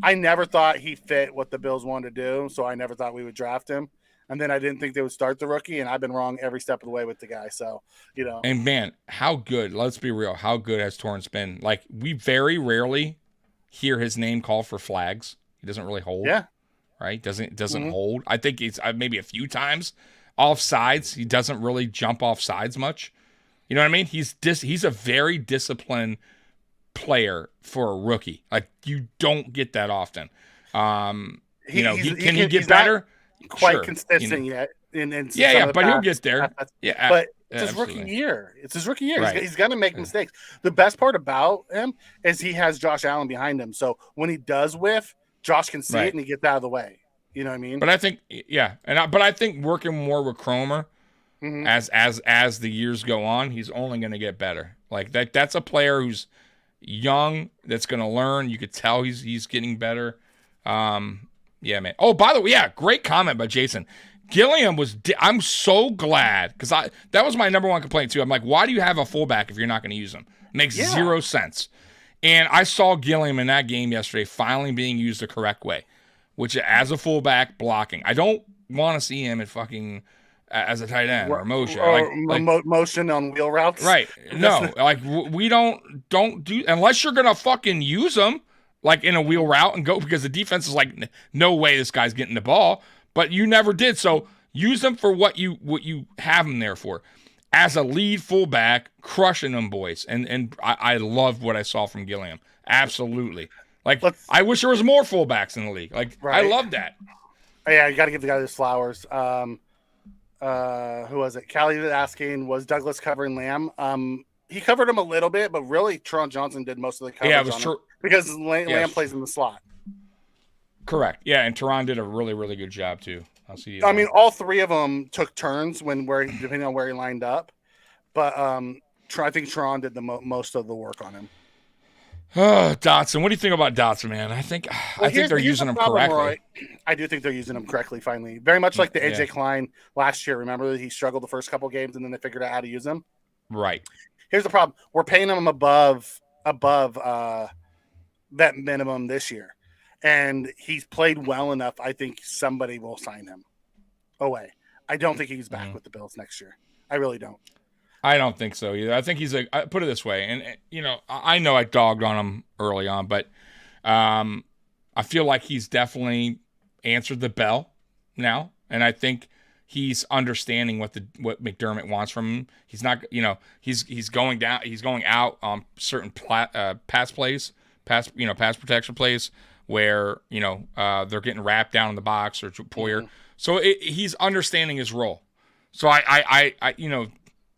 I never thought he fit what the Bills wanted to do, so I never thought we would draft him. And then I didn't think they would start the rookie, and I've been wrong every step of the way with the guy. So, And, man, how good, let's be real, how good has Torrance been? Like, we very rarely hear his name called for flags. He doesn't really hold. Yeah. Right? Doesn't hold. I think it's maybe a few times off sides. He doesn't really jump off sides much. You know what I mean? He's a very disciplined player for a rookie. Like, you don't get that often. Can he get better? Quite consistent yet. But he'll get there. But it's his rookie year. Right. He's going to make mistakes. The best part about him is he has Josh Allen behind him. So when he does whiff, Josh can see it and he gets out of the way. You know what I mean? But I think, but I think working more with Cromer as the years go on, he's only going to get better. Like that's a player who's young, that's going to learn. You could tell he's getting better. Yeah, man. Oh, by the way, great comment by Jason. Gilliam I'm so glad because that was my number one complaint too. I'm like, why do you have a fullback if you're not going to use him? Makes zero sense. And I saw Gilliam in that game yesterday finally being used the correct way, which as a fullback blocking. I don't want to see him at fucking as a tight end or motion. Motion on wheel routes. Right. No, like we don't do unless you're going to fucking use them like in a wheel route and go because the defense is like, no way this guy's getting the ball, but you never did. So use them for what you have them there for. As a lead fullback, crushing them boys. And I loved what I saw from Gilliam. Absolutely. Like, I wish there was more fullbacks in the league. Like, right. I love that. Yeah, you got to give the guy his flowers. Who was it? Callie was asking, was Douglas covering Lamb? He covered him a little bit, but really, Teron Johnson did most of the coverage. Yeah, it was true. Because Lamb plays in the slot. Correct. Yeah, and Teron did a really, really good job, too. I mean, all three of them took turns depending on where he lined up, but I think Teron did the most of the work on him. Dotson, what do you think about Dotson, man? I think they're using him correctly. Roy. I do think they're using him correctly. Finally, very much like the AJ Klein last year. Remember, he struggled the first couple games, and then they figured out how to use him. Right. Here's the problem: we're paying him above that minimum this year. And he's played well enough. I think somebody will sign him away. I don't think he's back with the Bills next year. I really don't. I don't think so either. I think he's I put it this way, and I know I dogged on him early on, but I feel like he's definitely answered the bell now, and I think he's understanding what McDermott wants from him. He's not, he's going out on certain pass protection plays. Where they're getting wrapped down in the box or Poyer, so he's understanding his role. So I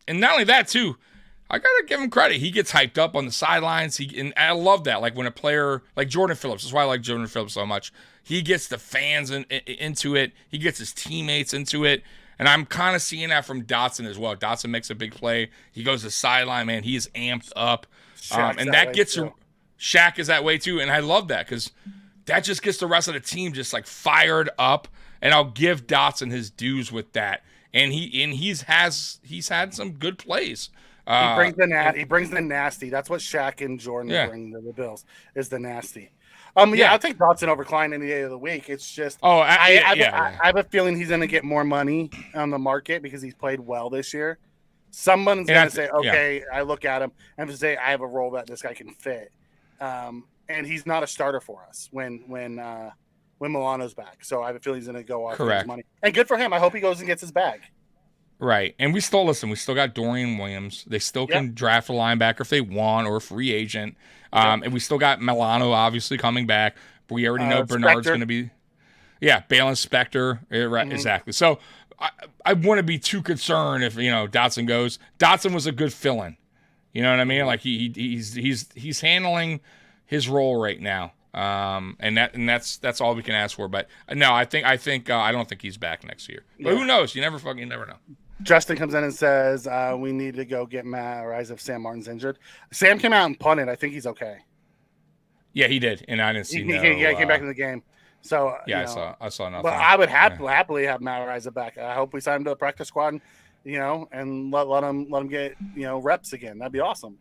and not only that too, I gotta give him credit. He gets hyped up on the sidelines. And I love that. Like when a player like Jordan Phillips, that's why I like Jordan Phillips so much. He gets the fans into it. He gets his teammates into it. And I'm kind of seeing that from Dotson as well. Dotson makes a big play. He goes to the sideline, man. He is amped up, and that gets Shaq is that way too, and I love that because that just gets the rest of the team just like fired up. And I'll give Dotson his dues with that. And he's had some good plays. He brings the nasty. That's what Shaq and Jordan bring to the Bills is the nasty. I'll take Dotson over Klein any day of the week. It's just I have a feeling he's going to get more money on the market because he's played well this year. Someone's going to say, okay, I look at him and say I have a role that this guy can fit. And he's not a starter for us when Milano's back. So I have a feeling he's going to go off his money. And good for him. I hope he goes and gets his bag. Right. And we still got Dorian Williams. They still can draft a linebacker if they want or a free agent. And we still got Milano obviously coming back. We already know Bernard's going to be Balin Spector. Right, exactly. So I wouldn't be too concerned if Dotson goes. Dotson was a good fill-in. You know what I mean? Like he's handling his role right now, and that's all we can ask for. But no, I don't think he's back next year. But who knows? You never know. Justin comes in and says we need to go get Matt Rise if Sam Martin's injured. Sam came out and punted. I think he's okay. Yeah, he did, and I didn't see. He came back in the game. So I saw nothing. But I would happily have Matt Rise back. I hope we sign him to the practice squad, and let him get reps again. That'd be awesome.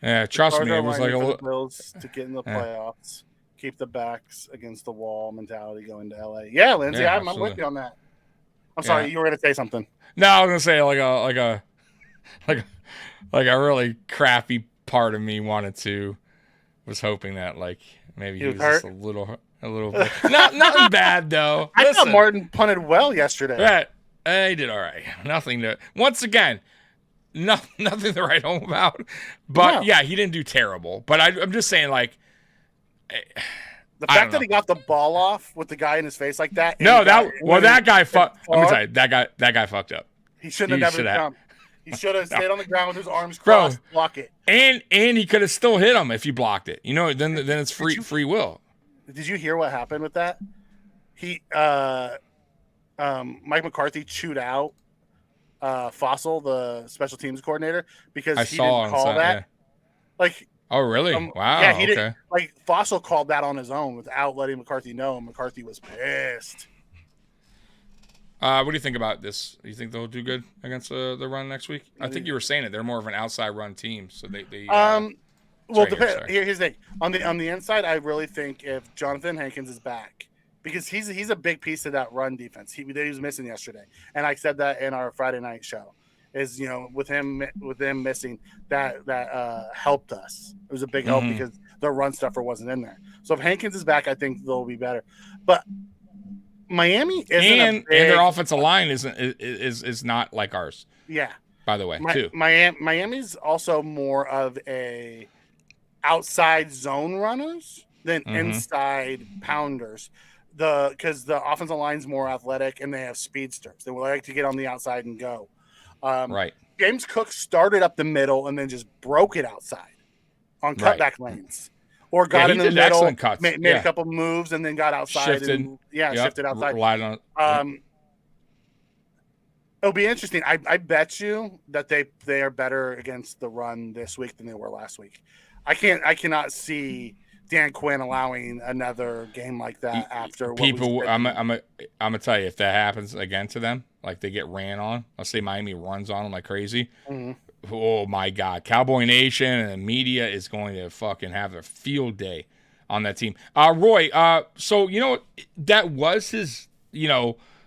Yeah, trust me, it was like a little Bills to get in the playoffs, keep the backs against the wall mentality going to LA. Yeah, Lindsay, I'm with you on that. I'm sorry, you were going to say something. No, I was going to say like a really crappy part of me was hoping that like maybe he was just a little bit. Nothing bad though. I thought Martin punted well yesterday. Yeah, he did all right. Once again. Nothing to write home about, but he didn't do terrible. But I'm just saying, like, the fact that he got the ball off with the guy in his face like that. That guy fucked. I'm gonna tell you, that guy fucked up. He shouldn't have never jumped. He should have stayed on the ground with his arms crossed, block it. And he could have still hit him if he blocked it. Then it's free will. Did you hear what happened with that? He Mike McCarthy chewed out Fossil, the special teams coordinator, because he didn't call that. Yeah. Like, oh really? Wow. Yeah, he didn't. Like Fossil called that on his own without letting McCarthy know. And McCarthy was pissed. What do you think about this? Do you think they'll do good against the run next week? I think you were saying it. They're more of an outside run team, so they Well, here's the thing. On the inside, I really think if Jonathan Hankins is back, because he's a big piece of that run defense. He was missing yesterday, and I said that in our Friday night show. Is with him missing that helped us. It was a big help because the run stuffer wasn't in there. So if Hankins is back, I think they'll be better. But Miami isn't and their offensive line is not like ours. Yeah. By the way, too. Miami's also more of a outside zone runners than inside pounders. Because the offensive line's more athletic and they have speedsters. They would like to get on the outside and go. Right. James Cook started up the middle and then just broke it outside on cutback lanes, or got in the middle, made a couple moves, and then got outside shifted outside. Relied on. It'll be interesting. I bet you that they are better against the run this week than they were last week. I cannot see Dan Quinn allowing another game like that after people. I'm gonna tell you, if that happens again to them, like they get ran on. Let's say Miami runs on them like crazy. Oh my God, Cowboy Nation and the media is going to fucking have a field day on that team. Roy, so that was his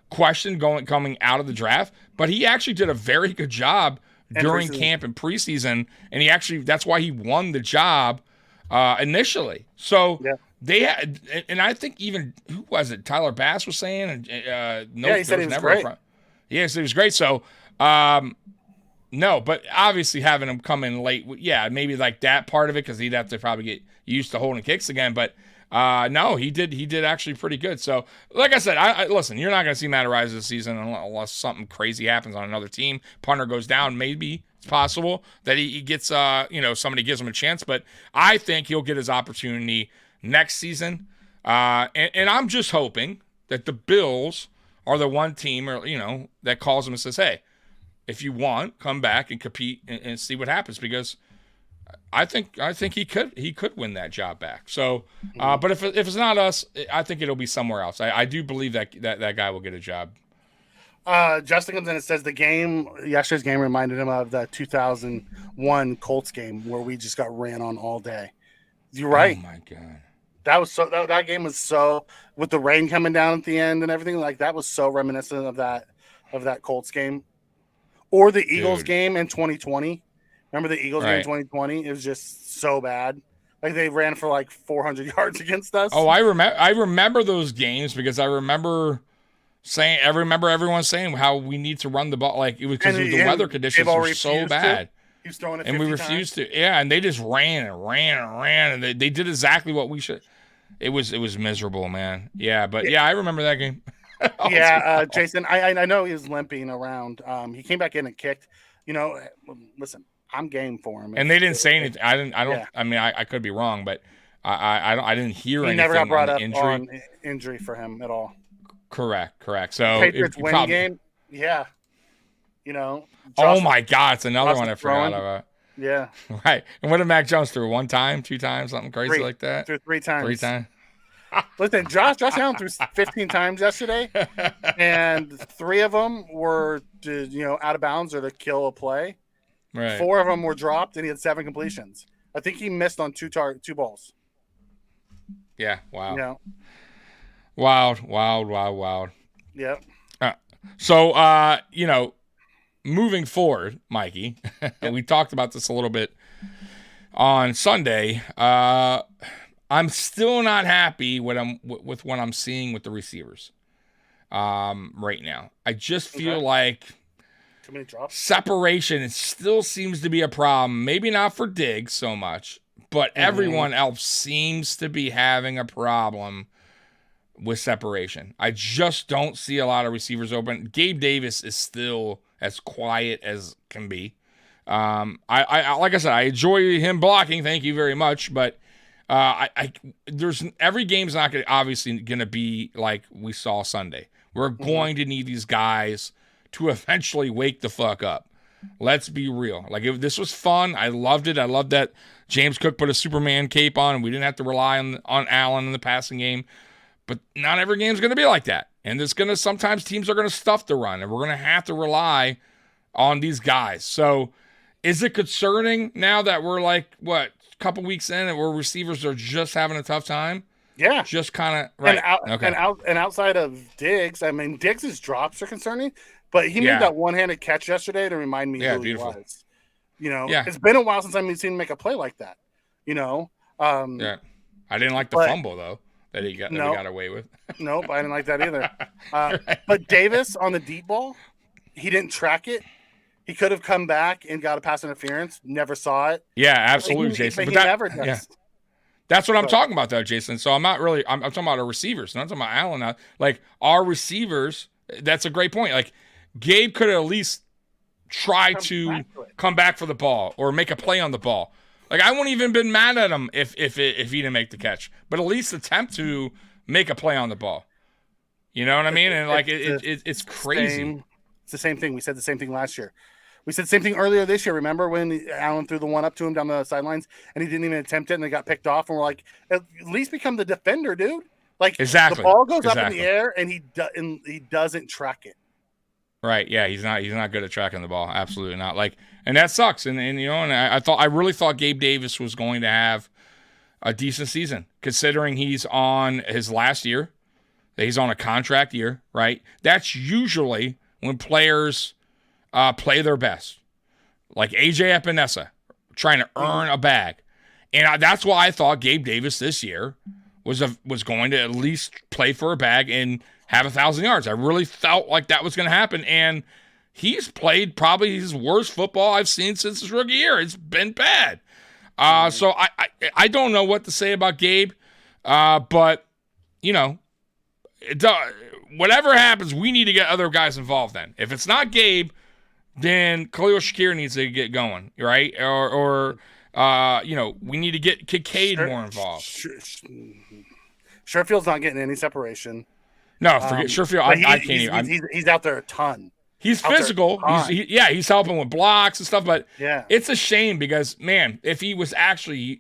question coming out of the draft, but he actually did a very good job during camp and preseason, and that's why he won the job. Initially. So they had, and I think even, who was it? Tyler Bass was saying, he said he was great. Yes, it was great. So, no, but obviously having him come in late, maybe like that part of it, because he'd have to probably get used to holding kicks again. But no, he did actually pretty good. So, like I said, I listen, you're not going to see Matt Arise this season unless something crazy happens on another team. Punter goes down, maybe. It's possible that he gets, somebody gives him a chance, but I think he'll get his opportunity next season. And I'm just hoping that the Bills are the one team, that calls him and says, "Hey, if you want, come back and compete and see what happens." Because I think he could win that job back. So, but if it's not us, I think it'll be somewhere else. I do believe that guy will get a job. Justin comes in and says yesterday's game reminded him of the 2001 Colts game where we just got ran on all day. You're right. Oh my God. That was that game was so, with the rain coming down at the end and everything, like that was so reminiscent of that Colts game. Or the Eagles game in 2020. Remember the Eagles game in 2020? It was just so bad. Like they ran for like 400 yards against us. Oh, I remember those games because I remember everyone saying how we need to run the ball. Like it was because the weather conditions were so bad. He was throwing it, and we refused to. Yeah, and they just ran, and they did exactly what we should. It was miserable, man. Yeah, but I remember that game. Jason, I know he was limping around. He came back in and kicked. Listen, I'm game for him. And they didn't say anything. I don't. Yeah. I mean, I could be wrong, but I didn't hear anything. He never got brought up injury. on injury for him at all. Correct. So Patriots win game. Yeah. Oh my God, it's another one I forgot about. Yeah. Right. And what did Mac Jones throw? 1 time, 2 times, something crazy like that? Threw 3 times. 3 times. Listen, Josh Allen threw 15 times yesterday, and 3 of them were out of bounds or to kill a play. Right. 4 of them were dropped, and he had 7 completions. I think he missed on 2 balls. Yeah. Wow. Wild. Yep. So, moving forward, Mikey, we talked about this a little bit on Sunday. I'm still not happy with what I'm seeing with the receivers right now. I just feel like too many drops. Separation still seems to be a problem. Maybe not for Diggs so much, but everyone else seems to be having a problem with separation. I just don't see a lot of receivers open. Gabe Davis is still as quiet as can be. I like I said, I enjoy him blocking. Thank you very much. But there's every game's not obviously going to be like we saw Sunday. We're going to need these guys to eventually wake the fuck up. Let's be real. Like this was fun. I loved it. I loved that James Cook put a Superman cape on and we didn't have to rely on Allen in the passing game. But not every game's going to be like that. And sometimes teams are going to stuff the run, and we're going to have to rely on these guys. So is it concerning now that we're like, couple weeks in where receivers are just having a tough time? Yeah. Just kind of right. And outside of Diggs, I mean, Diggs' drops are concerning, but he made that one-handed catch yesterday to remind me who he was. You know, it's been a while since I've seen him make a play like that. You know, I didn't like the fumble though that he got away with. Nope, I didn't like that either. But Davis on the deep ball, he didn't track it. He could have come back and got a pass interference. Never saw it. Yeah, absolutely, Jason. But he never does. Yeah. That's what I'm talking about, though, Jason. So I'm not really. I'm talking about our receivers. I'm talking about Allen now. Like our receivers. That's a great point. Like Gabe could at least try to come back for the ball or make a play on the ball. Like I wouldn't even been mad at him if he didn't make the catch, but at least attempt to make a play on the ball. You know what I mean? And like it's crazy. It's the same thing. We said the same thing last year. We said the same thing earlier this year. Remember when Allen threw the one up to him down the sidelines and he didn't even attempt it and they got picked off? And we're like, at least become the defender, dude. Like exactly. The ball goes up in the air and he doesn't track it. Right. Yeah. He's not good at tracking the ball. Absolutely not. Like, and that sucks. And you know, and I really thought Gabe Davis was going to have a decent season considering he's on his last year. He's on a contract year, right? That's usually when players play their best, like AJ Epinesa, trying to earn a bag, and that's why I thought Gabe Davis this year was going to at least play for a bag and have 1,000 yards. I really felt like that was going to happen, and he's played probably his worst football I've seen since his rookie year. It's been bad. So I don't know what to say about Gabe, but you know, whatever happens, we need to get other guys involved. Then, if it's not Gabe, then Khalil Shakir needs to get going, right? Or you know, we need to get Kincaid more involved. Sherfield's not getting any separation. No, forget Sherfield. I can't even. He's out there a ton. He's physical. He's helping with blocks and stuff. But yeah, it's a shame because man, if he was actually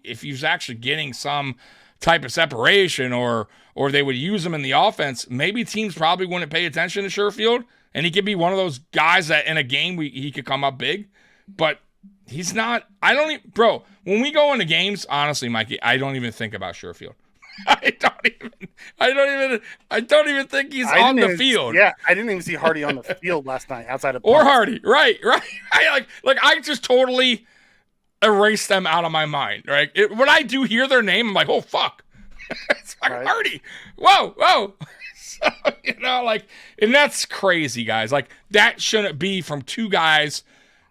getting some type of separation, or they would use him in the offense, maybe teams probably wouldn't pay attention to Sherfield. And he could be one of those guys that in a game he could come up big, but he's not. Bro, when we go into games, honestly, Mikey, I don't even think about Sherfield. I don't even think he's on the field. Yeah, I didn't even see Hardy on the field last night outside of or Hardy. Right. I just totally erased them out of my mind. Right. When I do hear their name, I'm like, oh fuck, it's fucking Hardy. Whoa. So, you know, like, and that's crazy, guys. Like, that shouldn't be from two guys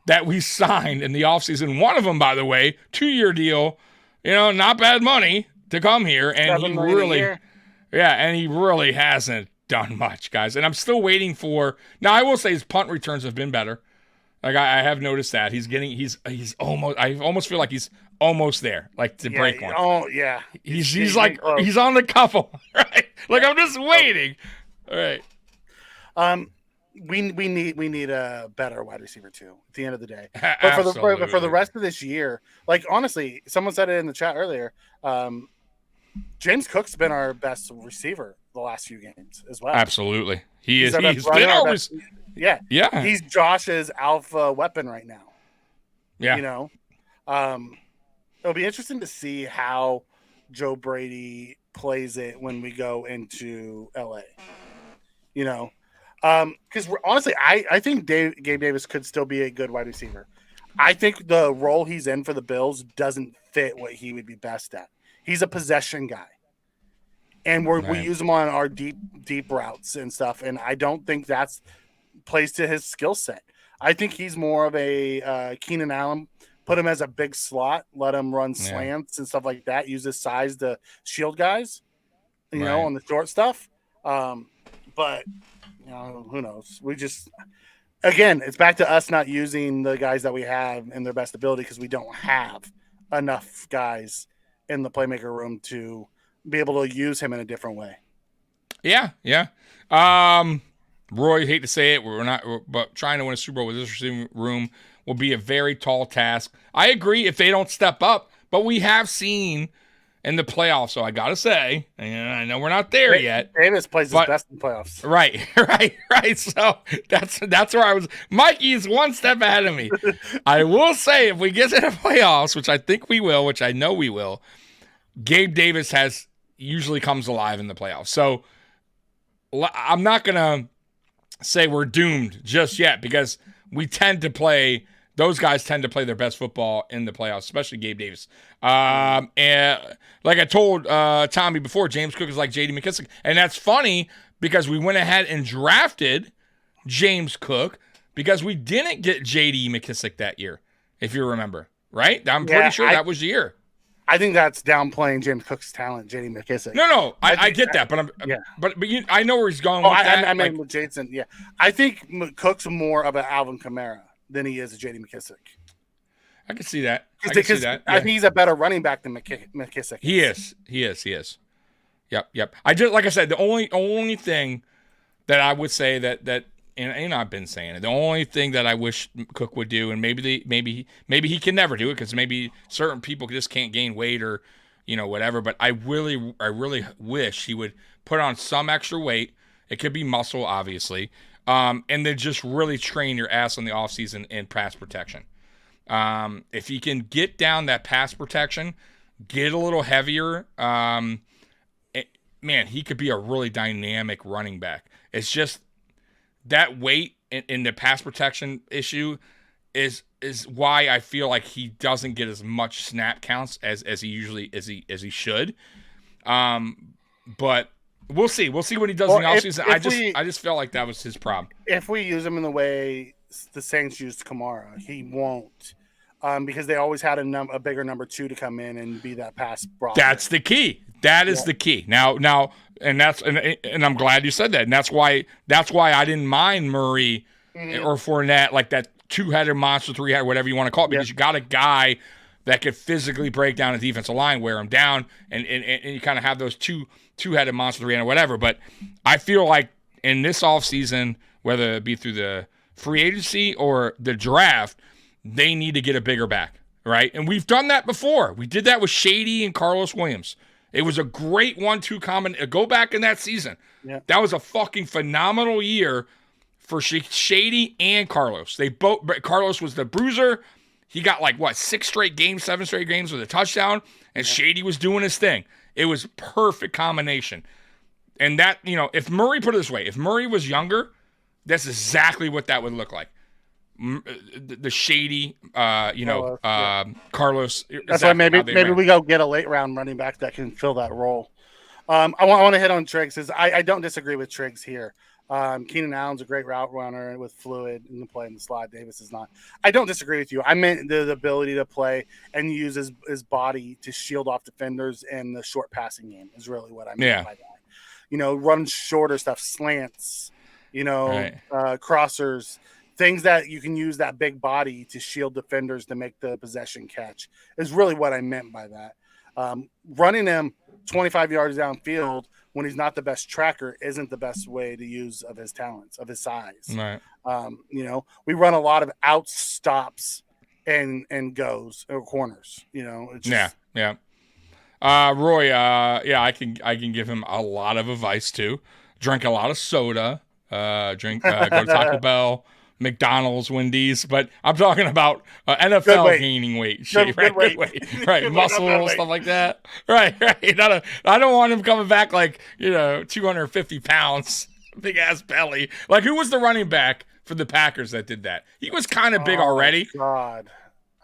that we signed in the offseason. One of them, by the way, 2-year deal, you know, not bad money to come here. And he really hasn't done much, guys. And I'm still waiting for, now I will say his punt returns have been better. Like, I have noticed that he's almost, I almost feel like he's almost there, like to break one. Oh yeah. He's like, he's on the couple, right? Like I'm just waiting. All right. We need a better wide receiver too at the end of the day. But for the rest of this year, like honestly, someone said it in the chat earlier. James Cook's been our best receiver the last few games as well. Absolutely. He's been our best. Yeah. He's Josh's alpha weapon right now. Yeah. You know, it'll be interesting to see how Joe Brady plays it when we go into LA. You know, because honestly, I think Gabe Davis could still be a good wide receiver. I think the role he's in for the Bills doesn't fit what he would be best at. He's a possession guy. And we use him on our deep routes and stuff. And I don't think that's plays to his skill set. I think he's more of a Keenan Allen. Put him as a big slot, let him run slants and stuff like that. Use his size to shield guys, you know, on the short stuff. But you know, who knows? We just again, it's back to us not using the guys that we have in their best ability because we don't have enough guys in the playmaker room to be able to use him in a different way. Yeah. Roy, hate to say it, but trying to win a Super Bowl with this receiving room will be a very tall task. I agree if they don't step up, but we have seen in the playoffs. So I gotta say, and I know we're not there yet. Davis plays his best in playoffs. Right. So that's where I was. Mikey's one step ahead of me. I will say, if we get to the playoffs, which I think we will, which I know we will, Gabe Davis usually comes alive in the playoffs. So I'm not gonna say we're doomed just yet, because those guys tend to play their best football in the playoffs, especially Gabe Davis. And like I told Tommy before, James Cook is like J.D. McKissick. And that's funny because we went ahead and drafted James Cook because we didn't get J.D. McKissick that year, if you remember, right? I'm pretty sure that was the year. I think that's downplaying James Cook's talent, J.D. McKissick. No, I get that, but I know where he's going with that. I mean, with Jason, yeah. I think Cook's more of an Alvin Kamara than he is a J.D. McKissick. I can see that. I think he's a better running back than McKissick. He is. Yep. Like I said, the only thing that I would say that and I've been saying it, the only thing that I wish Cook would do, and maybe he can never do it because maybe certain people just can't gain weight or whatever. But I really wish he would put on some extra weight. It could be muscle, obviously. And then just really train your ass on the offseason in pass protection. If you can get down that pass protection, get a little heavier, man, he could be a really dynamic running back. It's just that weight in the pass protection issue is why I feel like he doesn't get as much snap counts as he should. But we'll see. We'll see what he does in the offseason. I just felt like that was his problem. If we use him in the way the Saints used Kamara, he won't, because they always had a bigger number 2 to come in and be that pass blocker. That's the key. That is the key. Now, and I'm glad you said that. And that's why I didn't mind Murray or Fournette, like that 2-headed monster, 3-headed, whatever you want to call it, because you got a guy that could physically break down a defensive line, wear him down, and you kind of have those two-headed monster, 3-headed, whatever. But I feel like in this offseason, whether it be through the free agency or the draft, they need to get a bigger back, right? And we've done that before. We did that with Shady and Carlos Williams. It was a great 1-2 combination. Go back in that season. Yeah. That was a fucking phenomenal year for Shady and Carlos. Carlos was the bruiser. He got 7 straight games with a touchdown, and Shady was doing his thing. It was perfect combination. And that, if Murray, put it this way, if Murray was younger, that's exactly what that would look like. The Shady, Carlos. That's why maybe we go get a late round running back that can fill that role. I want to hit on Triggs. I don't disagree with Triggs here. Keenan Allen's a great route runner with fluid and play in the slot. Davis is not. I don't disagree with you. I meant the ability to play and use his body to shield off defenders and the short passing game is really what I meant by that. Run shorter stuff, slants, crossers. Things that you can use that big body to shield defenders to make the possession catch is really what I meant by that. Running him 25 yards downfield when he's not the best tracker isn't the best way to use of his talents, of his size. Right. We run a lot of out stops and goes or corners. It's just, yeah. Roy, I can give him a lot of advice too. Drink a lot of soda. Go to Taco Bell. McDonald's, Wendy's, but I'm talking about NFL gaining weight, shape, right? Good weight. Right, muscle, stuff like that. Right. I don't want him coming back 250 pounds, big ass belly. Who was the running back for the Packers that did that? He was kind of big already. God,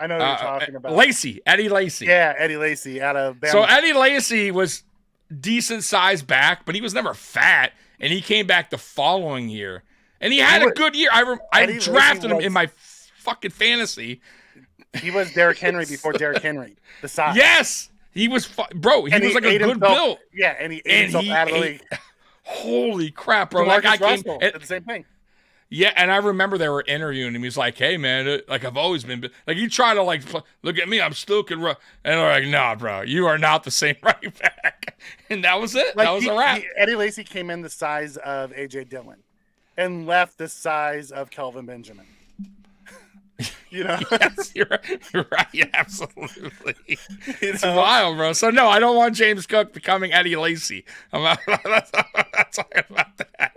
I know what you're talking about. Eddie Lacy. Yeah, Eddie Lacy out of Bama. So Eddie Lacy was decent sized back, but he was never fat, and he came back the following year. And he had a good year. I drafted him in my fucking fantasy. He was Derrick Henry before Derrick Henry. The size. Yes. He was, bro. He was a good build. Yeah, and he ate himself out of the league. Holy crap, bro. That guy came. Did the same thing. Yeah, and I remember they were interviewing him. He's like, hey, man, I've always been. He tried to, look at me. I'm still can run. And they're like, nah, bro. You are not the same running back. And that was it. That was a wrap. Eddie Lacy came in the size of A.J. Dillon. And left the size of Kelvin Benjamin. You know, Yes, you're right. You're right. Yeah, absolutely. It's know? wild, bro. So no, I don't want James Cook becoming Eddie Lacy. That's talking about that.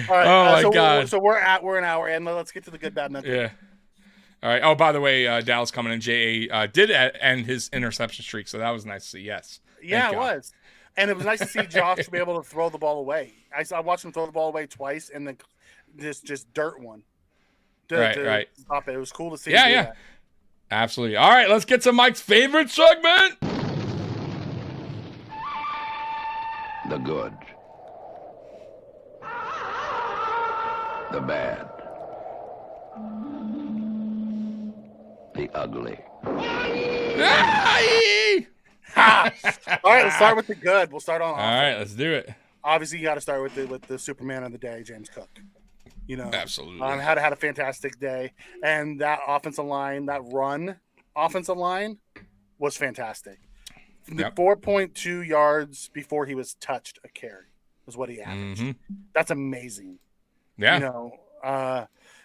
All right. Oh my so God. So we're an hour in. Let's get to the good, bad, mental. Yeah. All right. Oh, by the way, Dallas coming in. J.A. Did end his interception streak, so that was nice to see. Yes. Yeah, Thank it God. was. And it was nice to see Josh be able to throw the ball away. I watched him throw the ball away twice, and then just dirt one. Right. Stop it. It was cool to see. Yeah, him do yeah. that. Absolutely. All right, let's get to Mike's favorite segment. The good, the bad, the ugly. Aye! All right, let's start with the good. We'll start on. All right, let's do it. Obviously, you got to start with the Superman of the day, James Cook. You know, Absolutely. had a fantastic day, and that offensive line, that run offensive line, was fantastic. The Yep. 4.2 yards before he was touched a carry was what he averaged. Mm-hmm. That's amazing. Yeah. You know,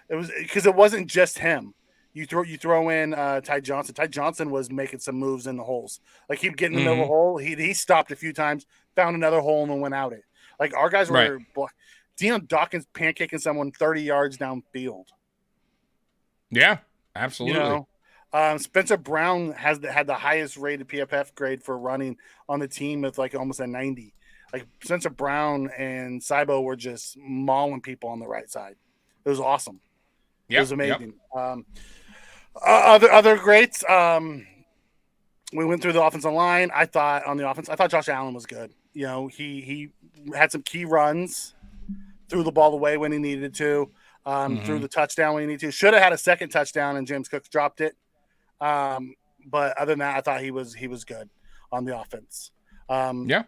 it was because it wasn't just him. You throw in Ty Johnson. Ty Johnson was making some moves in the holes. Like he'd get in the middle of the hole. He stopped a few times, found another hole, and then went out it. Like our guys were. Right. Deion Dawkins pancaking someone 30 yards downfield. Yeah, absolutely. You know, Spencer Brown had the highest rated PFF grade for running on the team with like almost a 90. Like Spencer Brown and Cybo were just mauling people on the right side. It was awesome. Yep, It was amazing. Other greats. We went through the offensive line. I thought Josh Allen was good. You know, he had some key runs, threw the ball away when he needed to, threw the touchdown when he needed to. Should have had a second touchdown, and James Cook dropped it. But other than that, I thought he was good on the offense. Yeah.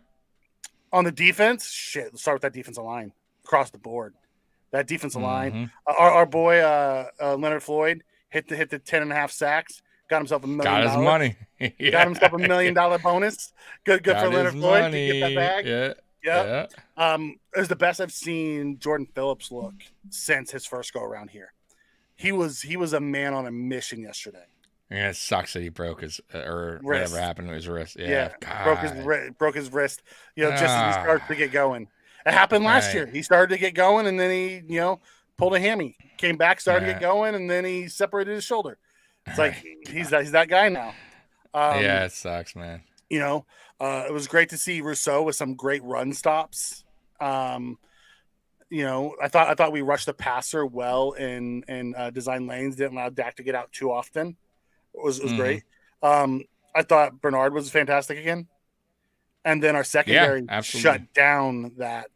On the defense, let's start with that defensive line across the board. That defensive line, our boy Leonard Floyd hit the 10.5 sacks. Got himself $1 million. Got his money. Yeah. Got himself $1 million bonus. Good Got for Leonard his Floyd money. to get that bag. Yeah. Yep. Yeah. It was the best I've seen Jordan Phillips look since his first go around here. He was a man on a mission yesterday. Yeah, it sucks that he broke his or Wrist. whatever happened to his wrist. Yeah, God. broke his wrist. You know, just as he started to get going. It happened last year. He started to get going, and then he, pulled a hammy. Came back, started to get going, and then he separated his shoulder. It's like he's that guy now. Yeah, it sucks, man. It was great to see Rousseau with some great run stops. I thought we rushed the passer well in design lanes. Didn't allow Dak to get out too often. It was great. I thought Bernard was fantastic again, and then our secondary shut down that.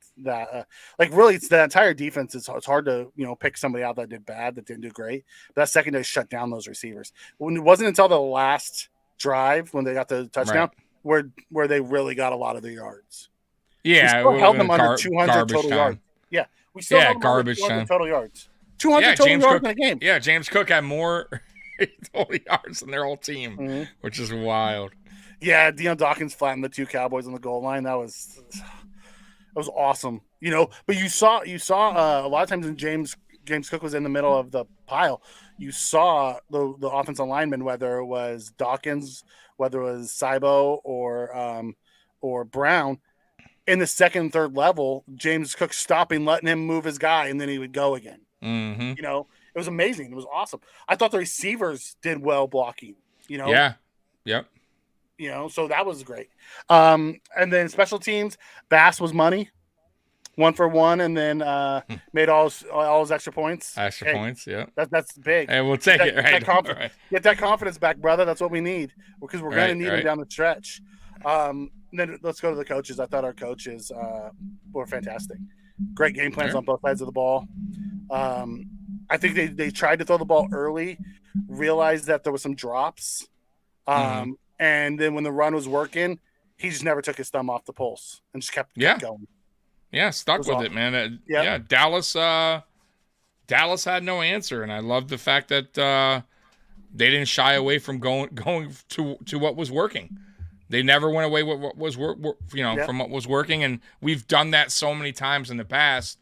Really, it's the entire defense. It's hard to pick somebody out that did bad, that didn't do great. But that secondary shut down those receivers. When it wasn't until the last drive when they got the touchdown where they really got a lot of the yards. Yeah, we still held them under 200 total yards. Yeah, we still held them under 200 total yards. 200 total yards in a game. Yeah, James Cook had more total yards than their whole team, which is wild. Yeah, Deion Dawkins flattened the two Cowboys on the goal line. That was awesome. But you saw a lot of times when James Cook was in the middle of the pile, you saw the offensive linemen, whether it was Dawkins, whether it was Cybo or Brown, in the second and third level, James Cook stopping, letting him move his guy, and then he would go again. Mm-hmm. It was amazing. It was awesome. I thought the receivers did well blocking. Yeah. Yep. So that was great. And then special teams, Bass was money, 1 for 1, and then made all his extra points. Points, yeah. That's big. And we'll take it, right? Get that confidence back, brother. That's what we need, because we're going to need it down the stretch. Then let's go to the coaches. I thought our coaches were fantastic. Great game plans on both sides of the ball. I think they tried to throw the ball early, realized that there was some drops. And then when the run was working, he just never took his thumb off the pulse and just kept going. Yeah, stuck with it, man. Yeah, Dallas had no answer, and I love the fact that they didn't shy away from going to what was working. They never went away from what was working, and we've done that so many times in the past.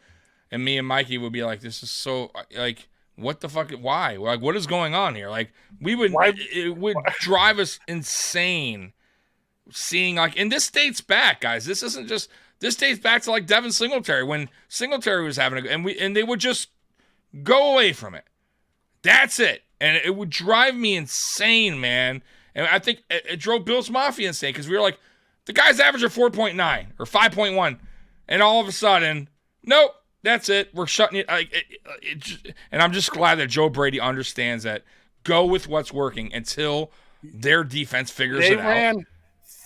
And me and Mikey would be like, "This is so like." what the fuck? Why? Like, what is going on here? Like, it would drive us insane seeing, like, and this dates back, guys. This dates back to like Devin Singletary, when Singletary was having and they would just go away from it. That's it. And it would drive me insane, man. And I think it drove Bill's Mafia insane, because we were like, the guy's average of 4.9 or 5.1. And all of a sudden, nope, that's it. We're shutting it. And I'm just glad that Joe Brady understands that. Go with what's working until their defense figures it out. They ran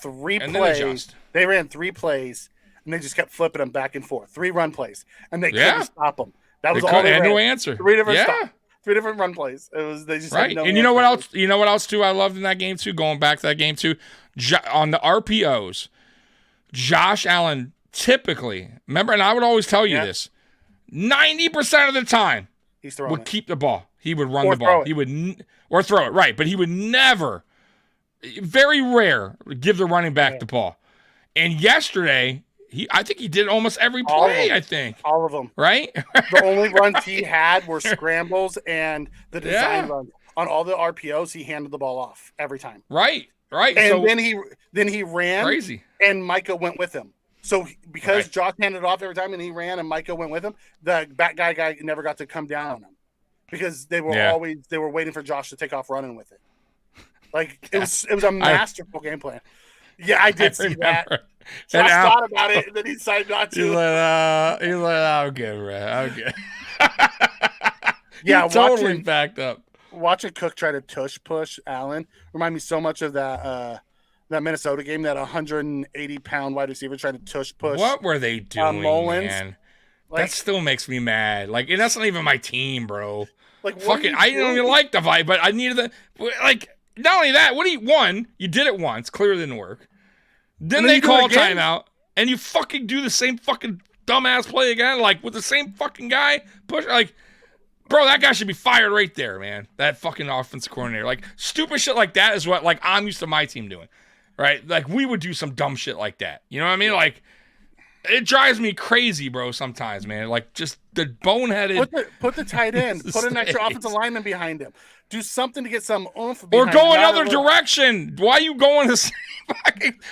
3 plays. They ran 3 plays, and they just kept flipping them back and forth. 3 run plays, and they couldn't stop them. That was all they ran. No answer. 3 different stops. 3 different run plays. They just had no and you know what else? You know what else too? I loved in that game too. Going back to that game too, on the RPOs, Josh Allen typically, remember, and I would always tell you this, 90% of the time would keep the ball. He would run the ball. He would or throw it, right? But he would never, very rare, give the running back the ball. And yesterday, I think he did almost every play, I think. All of them. Right? The only runs he had were scrambles and the design runs. On all the RPOs, he handed the ball off every time. Right. And so, then he ran. Crazy. And Micah went with him. So because Josh handed it off every time and he ran and Micah went with him, the back guy never got to come down on him, because they were waiting for Josh to take off running with it. Like, it was a masterful game plan. Yeah, I did see that. Josh thought about it, and then he decided not to. He's like, I'm good, man. I'm good. Yeah, totally backed up. Watching Cook try to push Allen remind me so much of that Minnesota game, that 180-pound wide receiver trying to push. What were they doing, Mullins. man? That still makes me mad. Like, and that's not even my team, bro. Like, fucking, I don't even like the vibe, but I needed not only that, you did it once, clearly didn't work. Then they call timeout, and you fucking do the same fucking dumbass play again, like with the same fucking guy. Like, bro, that guy should be fired right there, man. That fucking offensive coordinator. Like, stupid shit like that is what, like, I'm used to my team doing, right? Like, we would do some dumb shit like that. You know what I mean? Like, it drives me crazy, bro, sometimes, man. Like, just the boneheaded. Put the tight end. Put an extra offensive lineman behind him. Do something to get some oomph behind him. Or go another direction. Why are you going the same?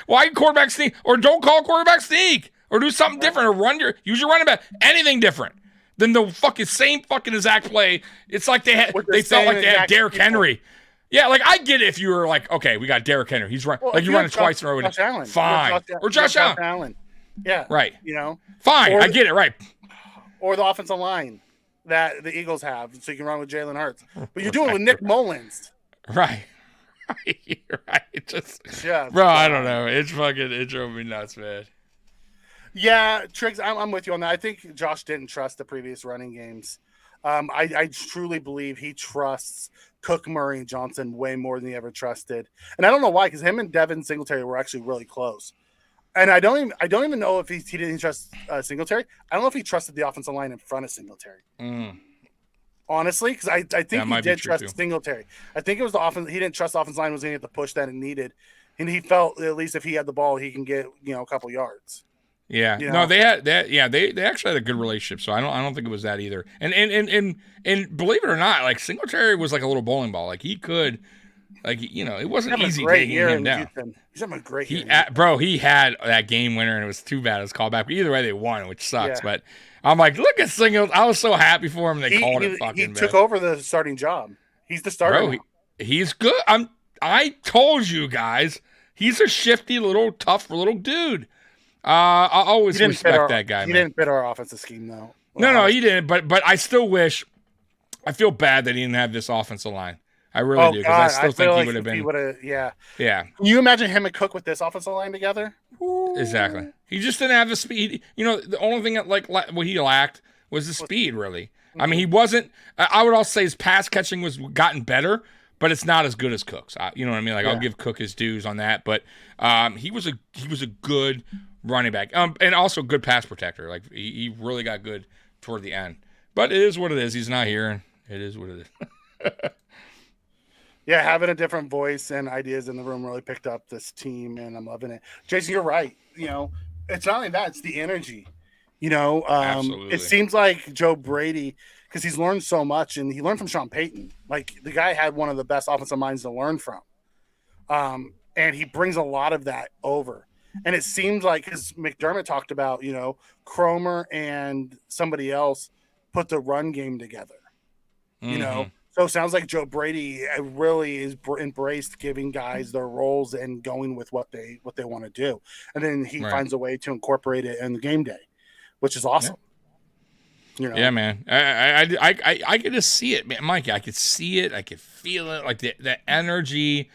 Why quarterback sneak? Or don't call quarterback sneak. Or do something different. Or use your running back. Anything different than the fucking same fucking exact play. It's like they felt like they had Derrick Henry. Yeah, like, I get it if you were like, okay, we got Derrick Henry. He's running. Like, you run it twice in a row. Josh Allen. Fine. Or Josh Allen. Yeah. Right. You know? Fine. I get it. Right. Or the offensive line that the Eagles have, so you can run with Jalen Hurts. But you're doing it with Nick Mullins. Right. Bro, I don't know. It drove me nuts, man. Yeah, Triggs, I'm with you on that. I think Josh didn't trust the previous running games. I truly believe he trusts Cook, Murray, and Johnson way more than he ever trusted. And I don't know why, because him and Devin Singletary were actually really close. And I don't even know if he didn't trust Singletary. I don't know if he trusted the offensive line in front of Singletary. Honestly, because I think he did trust Singletary. I think it was the offense. He didn't trust the offensive line was going to get the push that it needed, and he felt at least if he had the ball, he can get a couple yards. Yeah, no, they had that. Yeah, they actually had a good relationship. So I don't think it was that either. And believe it or not, like, Singletary was like a little bowling ball. Like, he could. Like, it wasn't easy taking him down. He's having a great year. He had that game winner, and it was too bad it was called back. But either way, they won, which sucks. Yeah. But I'm like, look at Singletary. I was so happy for him. They called it fucking. He took over the starting job. He's the starter. Bro, he's good. I told you guys, he's a shifty little tough little dude. I always respect that guy. He didn't fit our offensive scheme though. No, he didn't. But I still wish. I feel bad that he didn't have this offensive line. I really do, because I still think he would have been. Yeah. Can you imagine him and Cook with this offensive line together? Exactly. He just didn't have the speed. The only thing that what he lacked was the speed. Really, I mean, he wasn't. I would also say his pass catching was gotten better, but it's not as good as Cook's. You know what I mean? Like, I'll give Cook his dues on that, but he was a good running back, and also good pass protector. Like, he really got good toward the end. But it is what it is. He's not here, and it is what it is. Yeah, having a different voice and ideas in the room really picked up this team, and I'm loving it. Jason, you're right. It's not only that; it's the energy. Absolutely. It seems like Joe Brady because he's learned so much, and he learned from Sean Payton. Like, the guy had one of the best offensive minds to learn from. And he brings a lot of that over. And it seems like, because McDermott talked about, Cromer and somebody else put the run game together. So it sounds like Joe Brady really is embraced giving guys their roles and going with what they want to do. And then he finds a way to incorporate it in the game day, which is awesome. Yeah, man. I could just see it, man. Mike, I could see it. I could feel it. Like the energy,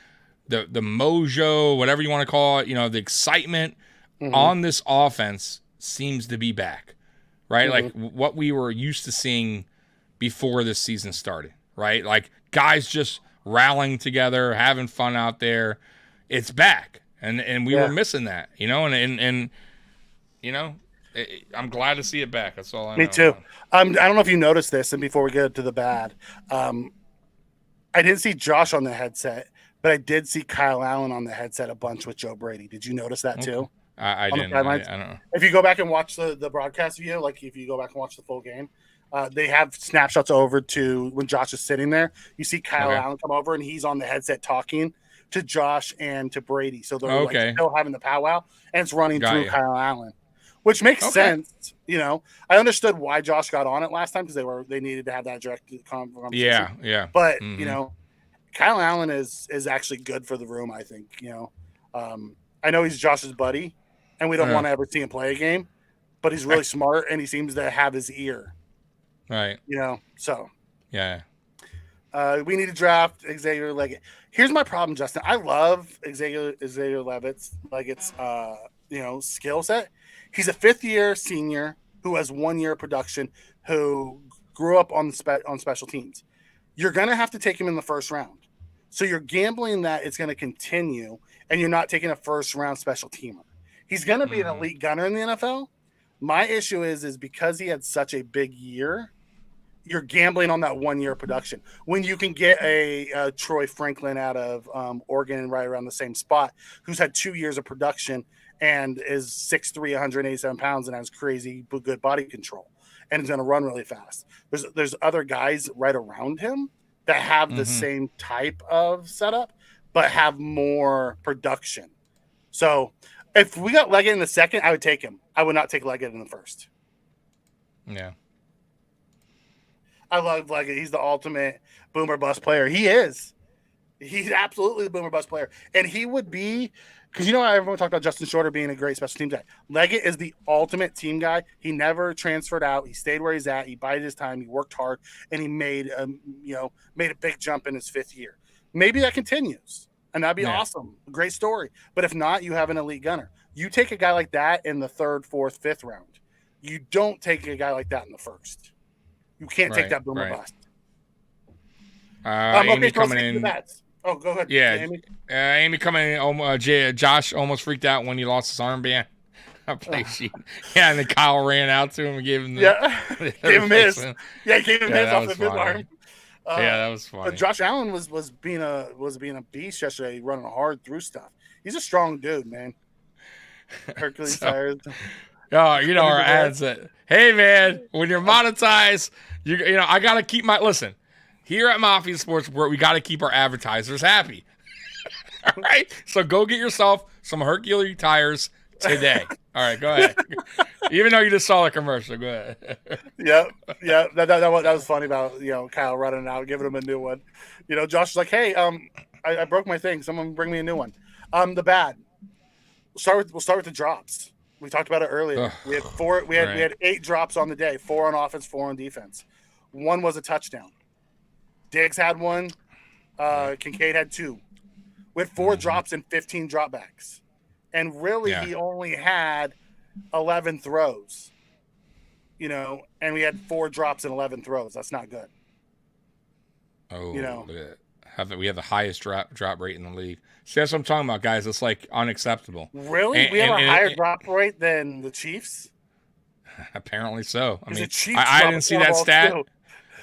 the mojo, whatever you want to call it, the excitement on this offense seems to be back, right? Like what we were used to seeing before this season started, right? Like guys just rallying together, having fun out there. It's back. And we were missing that, and I'm glad to see it back. That's all I know. Me too. I don't know if you noticed this, and before we get to the bad, I didn't see Josh on the headset, but I did see Kyle Allen on the headset a bunch with Joe Brady. Did you notice that too? I didn't. I don't know. If you go back and watch the broadcast video, like if you go back and watch the full game, they have snapshots over to when Josh is sitting there. You see Kyle Allen come over, and he's on the headset talking to Josh and to Brady. So they're like still having the powwow, and it's running through Kyle Allen. Which makes sense, I understood why Josh got on it last time because they needed to have that direct conversation. Yeah. But Kyle Allen is actually good for the room. I think. I know he's Josh's buddy, and we don't want to ever see him play a game, but he's really smart and he seems to have his ear. Right. So. Yeah. We need to draft Xavier Leggett. Here's my problem, Justin. I love Xavier Levitt's skill set. He's a fifth-year senior who has 1 year of production, who grew up on special teams. You're going to have to take him in the first round. So you're gambling that it's going to continue, and you're not taking a first-round special teamer. He's going to be an elite gunner in the NFL. My issue is because he had such a big year, you're gambling on that 1 year of production. When you can get a Troy Franklin out of Oregon right around the same spot, who's had 2 years of production and is 6'3", 187 pounds, and has crazy but good body control, and is going to run really fast. There's other guys right around him that have the same type of setup, but have more production. So if we got Leggett in the second, I would take him. I would not take Leggett in the first. Yeah. I love Leggett. He's the ultimate boomer bust player. He is. He's absolutely the boomer bust player. And he would be, because everyone talked about Justin Shorter being a great special teams guy. Leggett is the ultimate team guy. He never transferred out. He stayed where he's at. He bided his time. He worked hard, and he made a big jump in his fifth year. Maybe that continues, and that'd be awesome. Great story. But if not, you have an elite gunner. You take a guy like that in the third, fourth, fifth round. You don't take a guy like that in the first. You can't take that boomer bust. Amy coming in. Oh, go ahead. Yeah, Amy. Amy coming in. Josh almost freaked out when he lost his armband. Yeah, and then Kyle ran out to him and gave him gave him his. Yeah, gave him his off the mid arm. That was funny. But Josh Allen was being a beast yesterday, running hard through stuff. He's a strong dude, man. Hercules tires. Oh, our ads that, hey man, when you're monetized, I gotta keep listen. Here at Mafia Sports Report, we gotta keep our advertisers happy. All right, so go get yourself some Hercules tires today. All right, go ahead. Even though you just saw the commercial, go ahead. Yeah. That was funny about Kyle running out, giving him a new one. Josh was like, hey, I broke my thing. Someone bring me a new one. The bad. We'll start with the drops. We talked about it earlier. We had four. We had 8 drops on the day. 4 on offense, 4 on defense. 1 was a touchdown. Diggs had 1. Kincaid had 2. We had 4 drops and 15 dropbacks. And really, he only had 11 throws. And we had 4 drops and 11 throws. That's not good. Oh, we have the highest drop rate in the league. See, that's what I'm talking about, guys. It's like unacceptable. Really? We have a higher drop rate than the Chiefs? Apparently so. I mean, I didn't see that stat,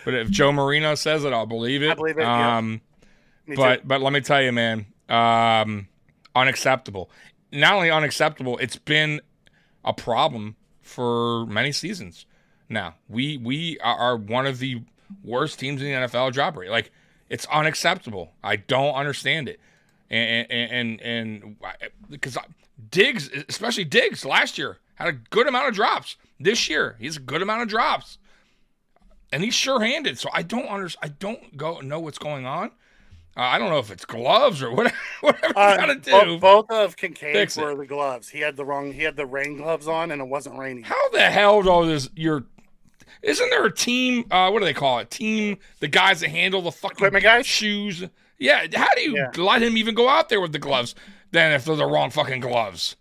but if Joe Marino says it, I'll believe it. I believe it. But let me tell you, man, unacceptable. Not only unacceptable, it's been a problem for many seasons. No, we are one of the worst teams in the NFL drop rate. Like, it's unacceptable. I don't understand it. And because Diggs, especially Diggs, last year had a good amount of drops. This year, he's a good amount of drops, and he's sure-handed. So I don't know what's going on. I don't know if it's gloves or whatever you gotta do. Both of Kincaid's were the gloves. He had the rain gloves on, and it wasn't raining. How the hell though? Isn't there a team? What do they call it? Team, the guys that handle the fucking equipment guys? Shoes. Yeah. How do you let him even go out there with the gloves? Then if they're the wrong fucking gloves,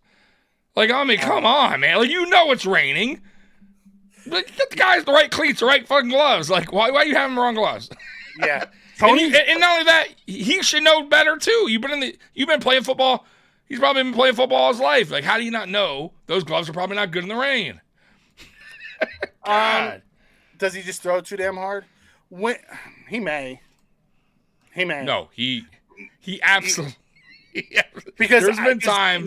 like, I mean, come on, man. Like, you know it's raining. Like, get the guys the right cleats, the right fucking gloves. Like, why are you having the wrong gloves? Yeah. And not only that, he should know better too. You've been playing football. He's probably been playing football all his life. Like, how do you not know those gloves are probably not good in the rain? God. Does he just throw too damn hard? He may. No, he absolutely. Because there's been times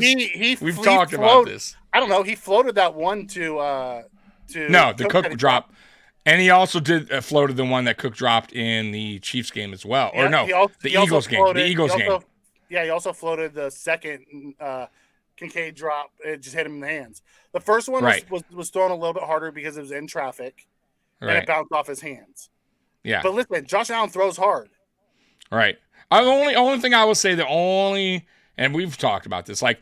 we've talked about this. I don't know. He floated that one to the Cook drop. And he also floated the one that Cook dropped in the Chiefs game as well. Yeah, or no, the Eagles game. The Eagles game. Yeah, he also floated the second Kincaid drop. It just hit him in the hands. The first one was thrown a little bit harder because it was in traffic, and it bounced off his hands. Yeah. But listen, Josh Allen throws hard. Right. Only thing I will say, and we've talked about this, like,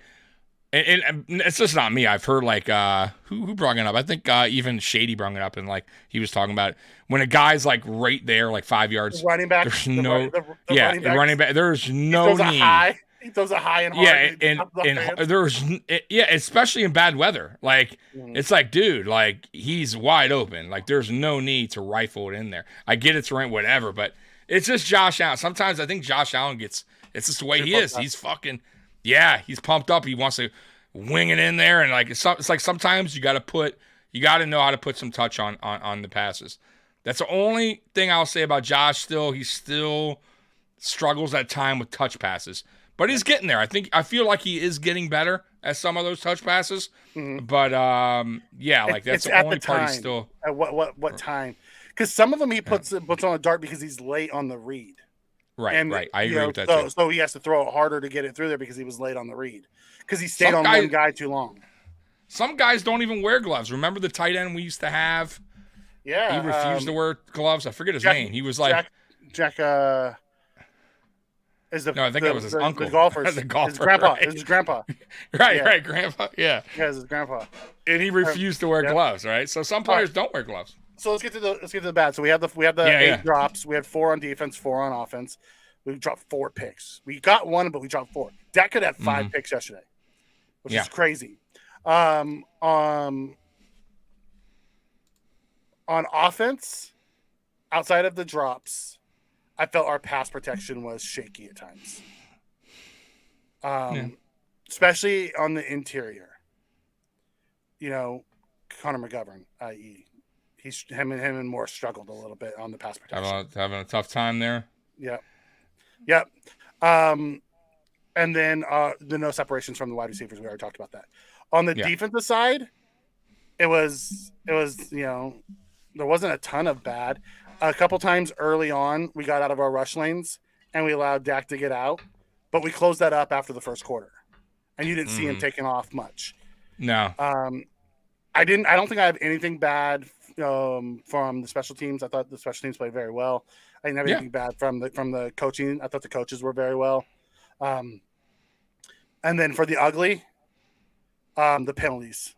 and it's just not me. I've heard, like, who brought it up? I think even Shady brought it up, and, like, he was talking about it. When a guy's, like, right there, like 5 yards, the running back, there's running back. There's no need. He throws a high and hard. And especially in bad weather. Like, it's like, dude, like, he's wide open. Like, there's no need to rifle it in there. I get it's rain, whatever, but it's just Josh Allen. Sometimes I think Josh Allen it's just the way he is. He's fucking, he's pumped up. He wants to wing it in there. And, like, it's like sometimes you got to know how to put some touch on the passes. That's the only thing I'll say about Josh still. He still struggles at time with touch passes. But he's getting there. I feel like he is getting better at some of those touch passes. Mm-hmm. But like, that's the only part he's still. At what time? Because some of them he puts on a dart because he's late on the read. Right. I agree with that too. So he has to throw it harder to get it through there because he was late on the read. Because he stayed on one guy too long. Some guys don't even wear gloves. Remember the tight end we used to have? Yeah. He refused to wear gloves. I forget his name. He was like Jack. I think that was his uncle. The golfer. The golfer. His grandpa. Right. It was his grandpa. Right, grandpa. Yeah. Yeah, it was his grandpa. And he refused to wear gloves, right? So some players don't wear gloves. So let's get to the bad. So we have the 8 drops. We had 4 on defense, 4 on offense. We dropped 4 picks. We got 1, but we dropped 4. Dak could have 5 picks yesterday, which is crazy. On offense, outside of the drops, I felt our pass protection was shaky at times. Especially on the interior. Connor McGovern, i.e. Him and Moore struggled a little bit on the pass protection. Having a tough time there. Yep. And then the no separations from the wide receivers. We already talked about that. On the defensive side, it was there wasn't a ton of bad. A couple times early on, we got out of our rush lanes and we allowed Dak to get out, but we closed that up after the first quarter, and you didn't see him taking off much. No. I don't think I have anything bad from the special teams. I thought the special teams played very well. I didn't have anything bad from the coaching. I thought the coaches were very well. And then for the ugly, the penalties.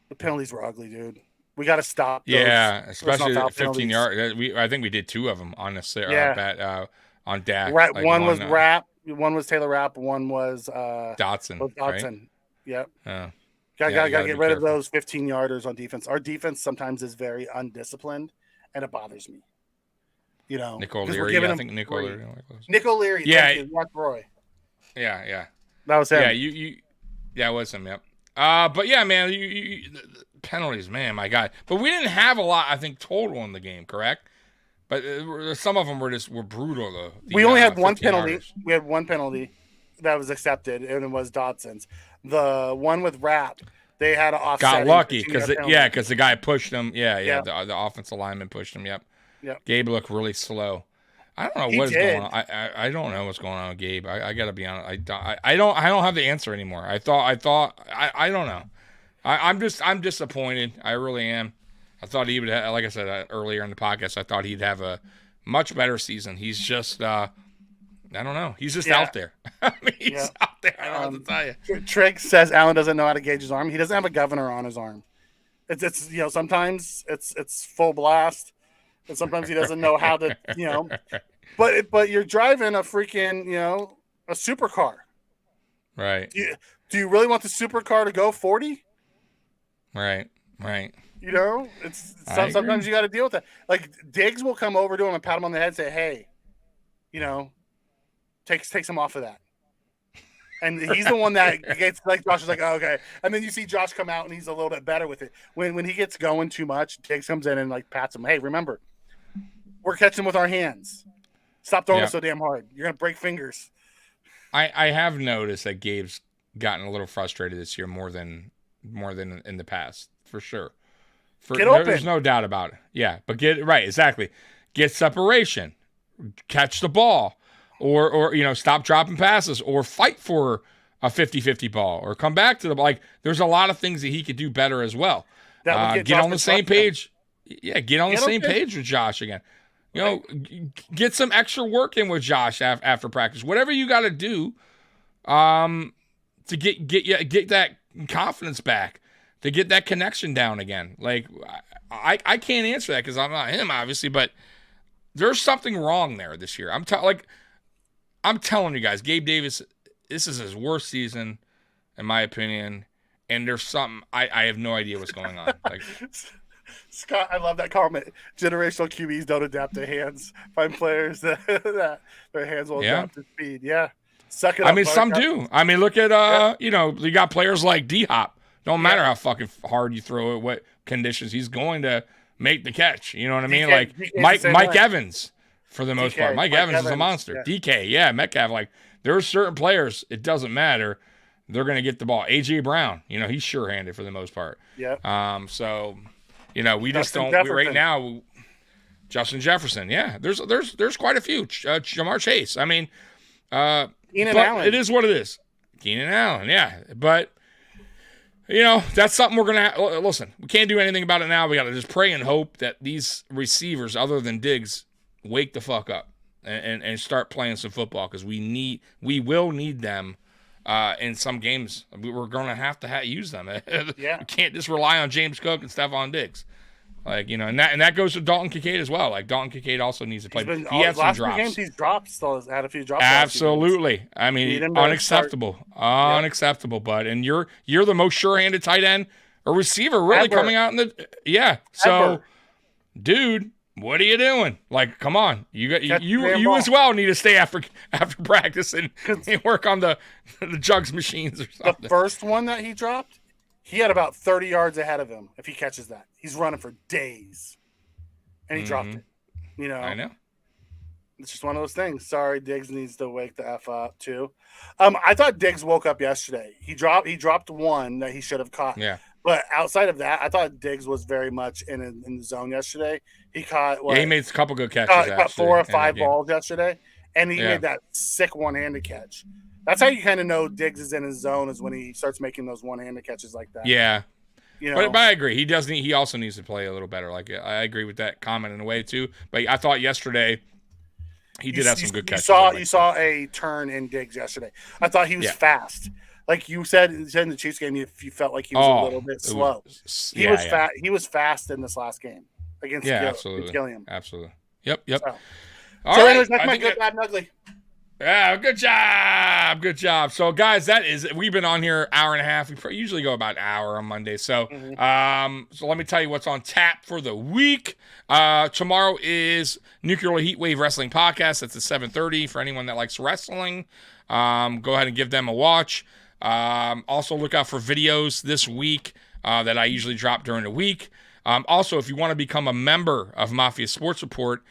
The penalties were ugly, dude. We got to stop. Especially 15 yards. I think we did 2 of them, honestly. On Dak. Right, like one was Rapp. One was Taylor Rapp. One was Dotson. Right? Yep. Got to get rid of those 15-yarders on defense. Our defense sometimes is very undisciplined, and it bothers me. Nick O'Leary. I think Nick O'Leary. Nick O'Leary. Yeah. Mark Roy. Yeah. That was him. Yeah, it was him. Yep. But yeah, man, penalties, man, my God. But we didn't have a lot, I think, total in the game, correct? But some of them were brutal. We only had 1 penalty. Yarders. We had 1 penalty that was accepted, and it was Dodson's. The one with Rapp, They had an offset. Got lucky because the guy pushed him. Yeah. The offensive lineman pushed him. Yep. Gabe looked really slow. I don't know what's going on. I don't know what's going on with Gabe. I gotta be honest. I don't have the answer anymore. I don't know. I'm disappointed. I really am. I thought he would have, like I said earlier in the podcast, I thought he'd have a much better season. He's just I don't know. He's just out there. I mean, he's out there. I don't know what to tell you. Trigg says Allen doesn't know how to gauge his arm. He doesn't have a governor on his arm. It's sometimes it's full blast, and sometimes he doesn't know how to But you're driving a freaking a supercar. Right. Do you really want the supercar to go 40? Right. Sometimes you got to deal with that. Like Diggs will come over to him and pat him on the head and say, "Hey, takes him off of that." And he's the one that gets like Josh is like, oh, okay. And then you see Josh come out and he's a little bit better with it. When he gets going too much, Diggs comes in and like pats him. Hey, remember, we're catching with our hands. Stop throwing it so damn hard. You're gonna break fingers. I have noticed that Gabe's gotten a little frustrated this year more than in the past, for sure. There's no doubt about it. Yeah, but exactly. Get separation, catch the ball. Or stop dropping passes, or fight for a 50-50 ball, or come back to the ball. Like, there's a lot of things that he could do better as well. Get on the same page. Yeah, get on the same page with Josh again. Get some extra work in with Josh after practice. Whatever you got to do, to get that confidence back, to get that connection down again. Like, I can't answer that because I'm not him, obviously, but there's something wrong there this year. I'm telling you guys, Gabe Davis, this is his worst season, in my opinion. And there's something I have no idea what's going on. Like, Scott, I love that comment. Generational QBs don't adapt to hands. Find players that their hands will adapt to speed. Yeah, suck it up. I mean, some do. I mean, look at you got players like D-Hop. Don't matter how fucking hard you throw it, what conditions, he's going to make the catch. You know what I mean? Like Mike Evans. For the most part, Mike Evans is a monster. Yeah. DK, Metcalf. Like, there are certain players, it doesn't matter. They're going to get the ball. A.J. Brown, he's sure-handed for the most part. Yeah. So, we just don't. Right now, Justin Jefferson. Yeah, there's quite a few. Jamar Chase. I mean, Keenan Allen. It is what it is. Keenan Allen. Yeah, but that's something we're gonna listen. We can't do anything about it now. We got to just pray and hope that these receivers, other than Diggs, wake the fuck up and start playing some football, because we will need them in some games. We're going to have to use them. We can't just rely on James Cook and Stephon Diggs. Like, and that goes to Dalton Kincaid as well. Like, Dalton Kincaid also needs to play. He had some drops. Games he's dropped, still had a few drops. Absolutely. I mean, unacceptable. Unacceptable, bud. And you're the most sure-handed tight end or receiver really coming out in the So, dude, what are you doing? Like, come on. You as well need to stay after practice and work on the jugs machines or something. The first one that he dropped, he had about 30 yards ahead of him if he catches that. He's running for days. And he dropped it. I know. It's just one of those things. Sorry, Diggs needs to wake the F up too. I thought Diggs woke up yesterday. He dropped one that he should have caught. Yeah. But outside of that, I thought Diggs was very much in the zone yesterday. He caught he made a couple good catches. Caught 4 or 5 balls yesterday, and he made that sick one-handed catch. That's how you kind of know Diggs is in his zone, is when he starts making those one-handed catches like that. Yeah, but I agree. He also needs to play a little better. Like, I agree with that comment in a way too. But I thought yesterday he did have some good catches. You saw a turn in Diggs yesterday. I thought he was fast. Like you said in the Chiefs game, you felt like he was a little bit slow. He was fast in this last game against Gilliam. Absolutely. Yep. So anyways, that's my good, bad, and ugly. Yeah, good job. So, guys, we've been on here an hour and a half. We usually go about an hour on Monday. So, so let me tell you what's on tap for the week. Tomorrow is Nuclear Heatwave Wrestling Podcast. That's at 7:30 for anyone that likes wrestling. Go ahead and give them a watch. Also, look out for videos this week that I usually drop during the week. Also, if you want to become a member of Mafia Sports Report,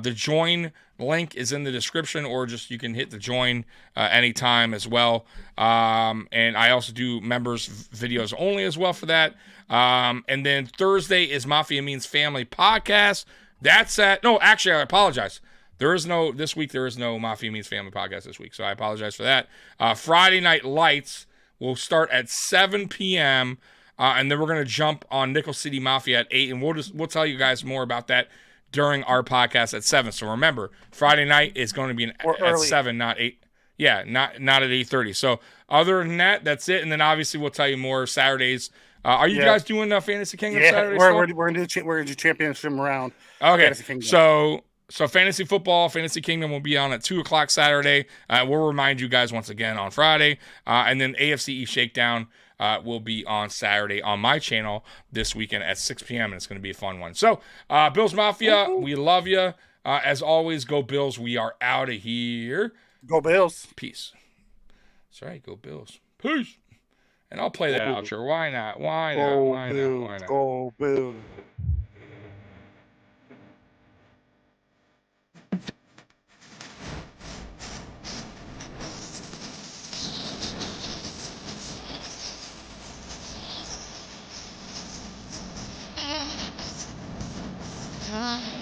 the join link is in the description, or just you can hit the join anytime as well. And I also do members videos only as well for that. And then Thursday is Mafia Means Family podcast. That's at, no, actually, I apologize. This week there is no Mafia Means Family podcast this week, so I apologize for that. Friday Night Lights will start at 7 p.m., and then we're going to jump on Nickel City Mafia at 8, and we'll tell you guys more about that during our podcast at 7. So remember, Friday night is going to be at 7, not 8. Yeah, not at 8:30. So other than that, that's it. And then obviously we'll tell you more Saturdays. Are you guys doing Fantasy Kingdom Saturdays? We're going to do championship round. Okay, so Fantasy Football, Fantasy Kingdom will be on at 2 o'clock Saturday. We'll remind you guys once again on Friday. And then AFC East Shakedown will be on Saturday on my channel this weekend at 6 p.m. And it's going to be a fun one. So, Bills Mafia, we love you. As always, go Bills. We are out of here. Go Bills. Peace. That's right. Go Bills. Peace. And I'll play that outro. Why not? Why not? Go Bills. Huh?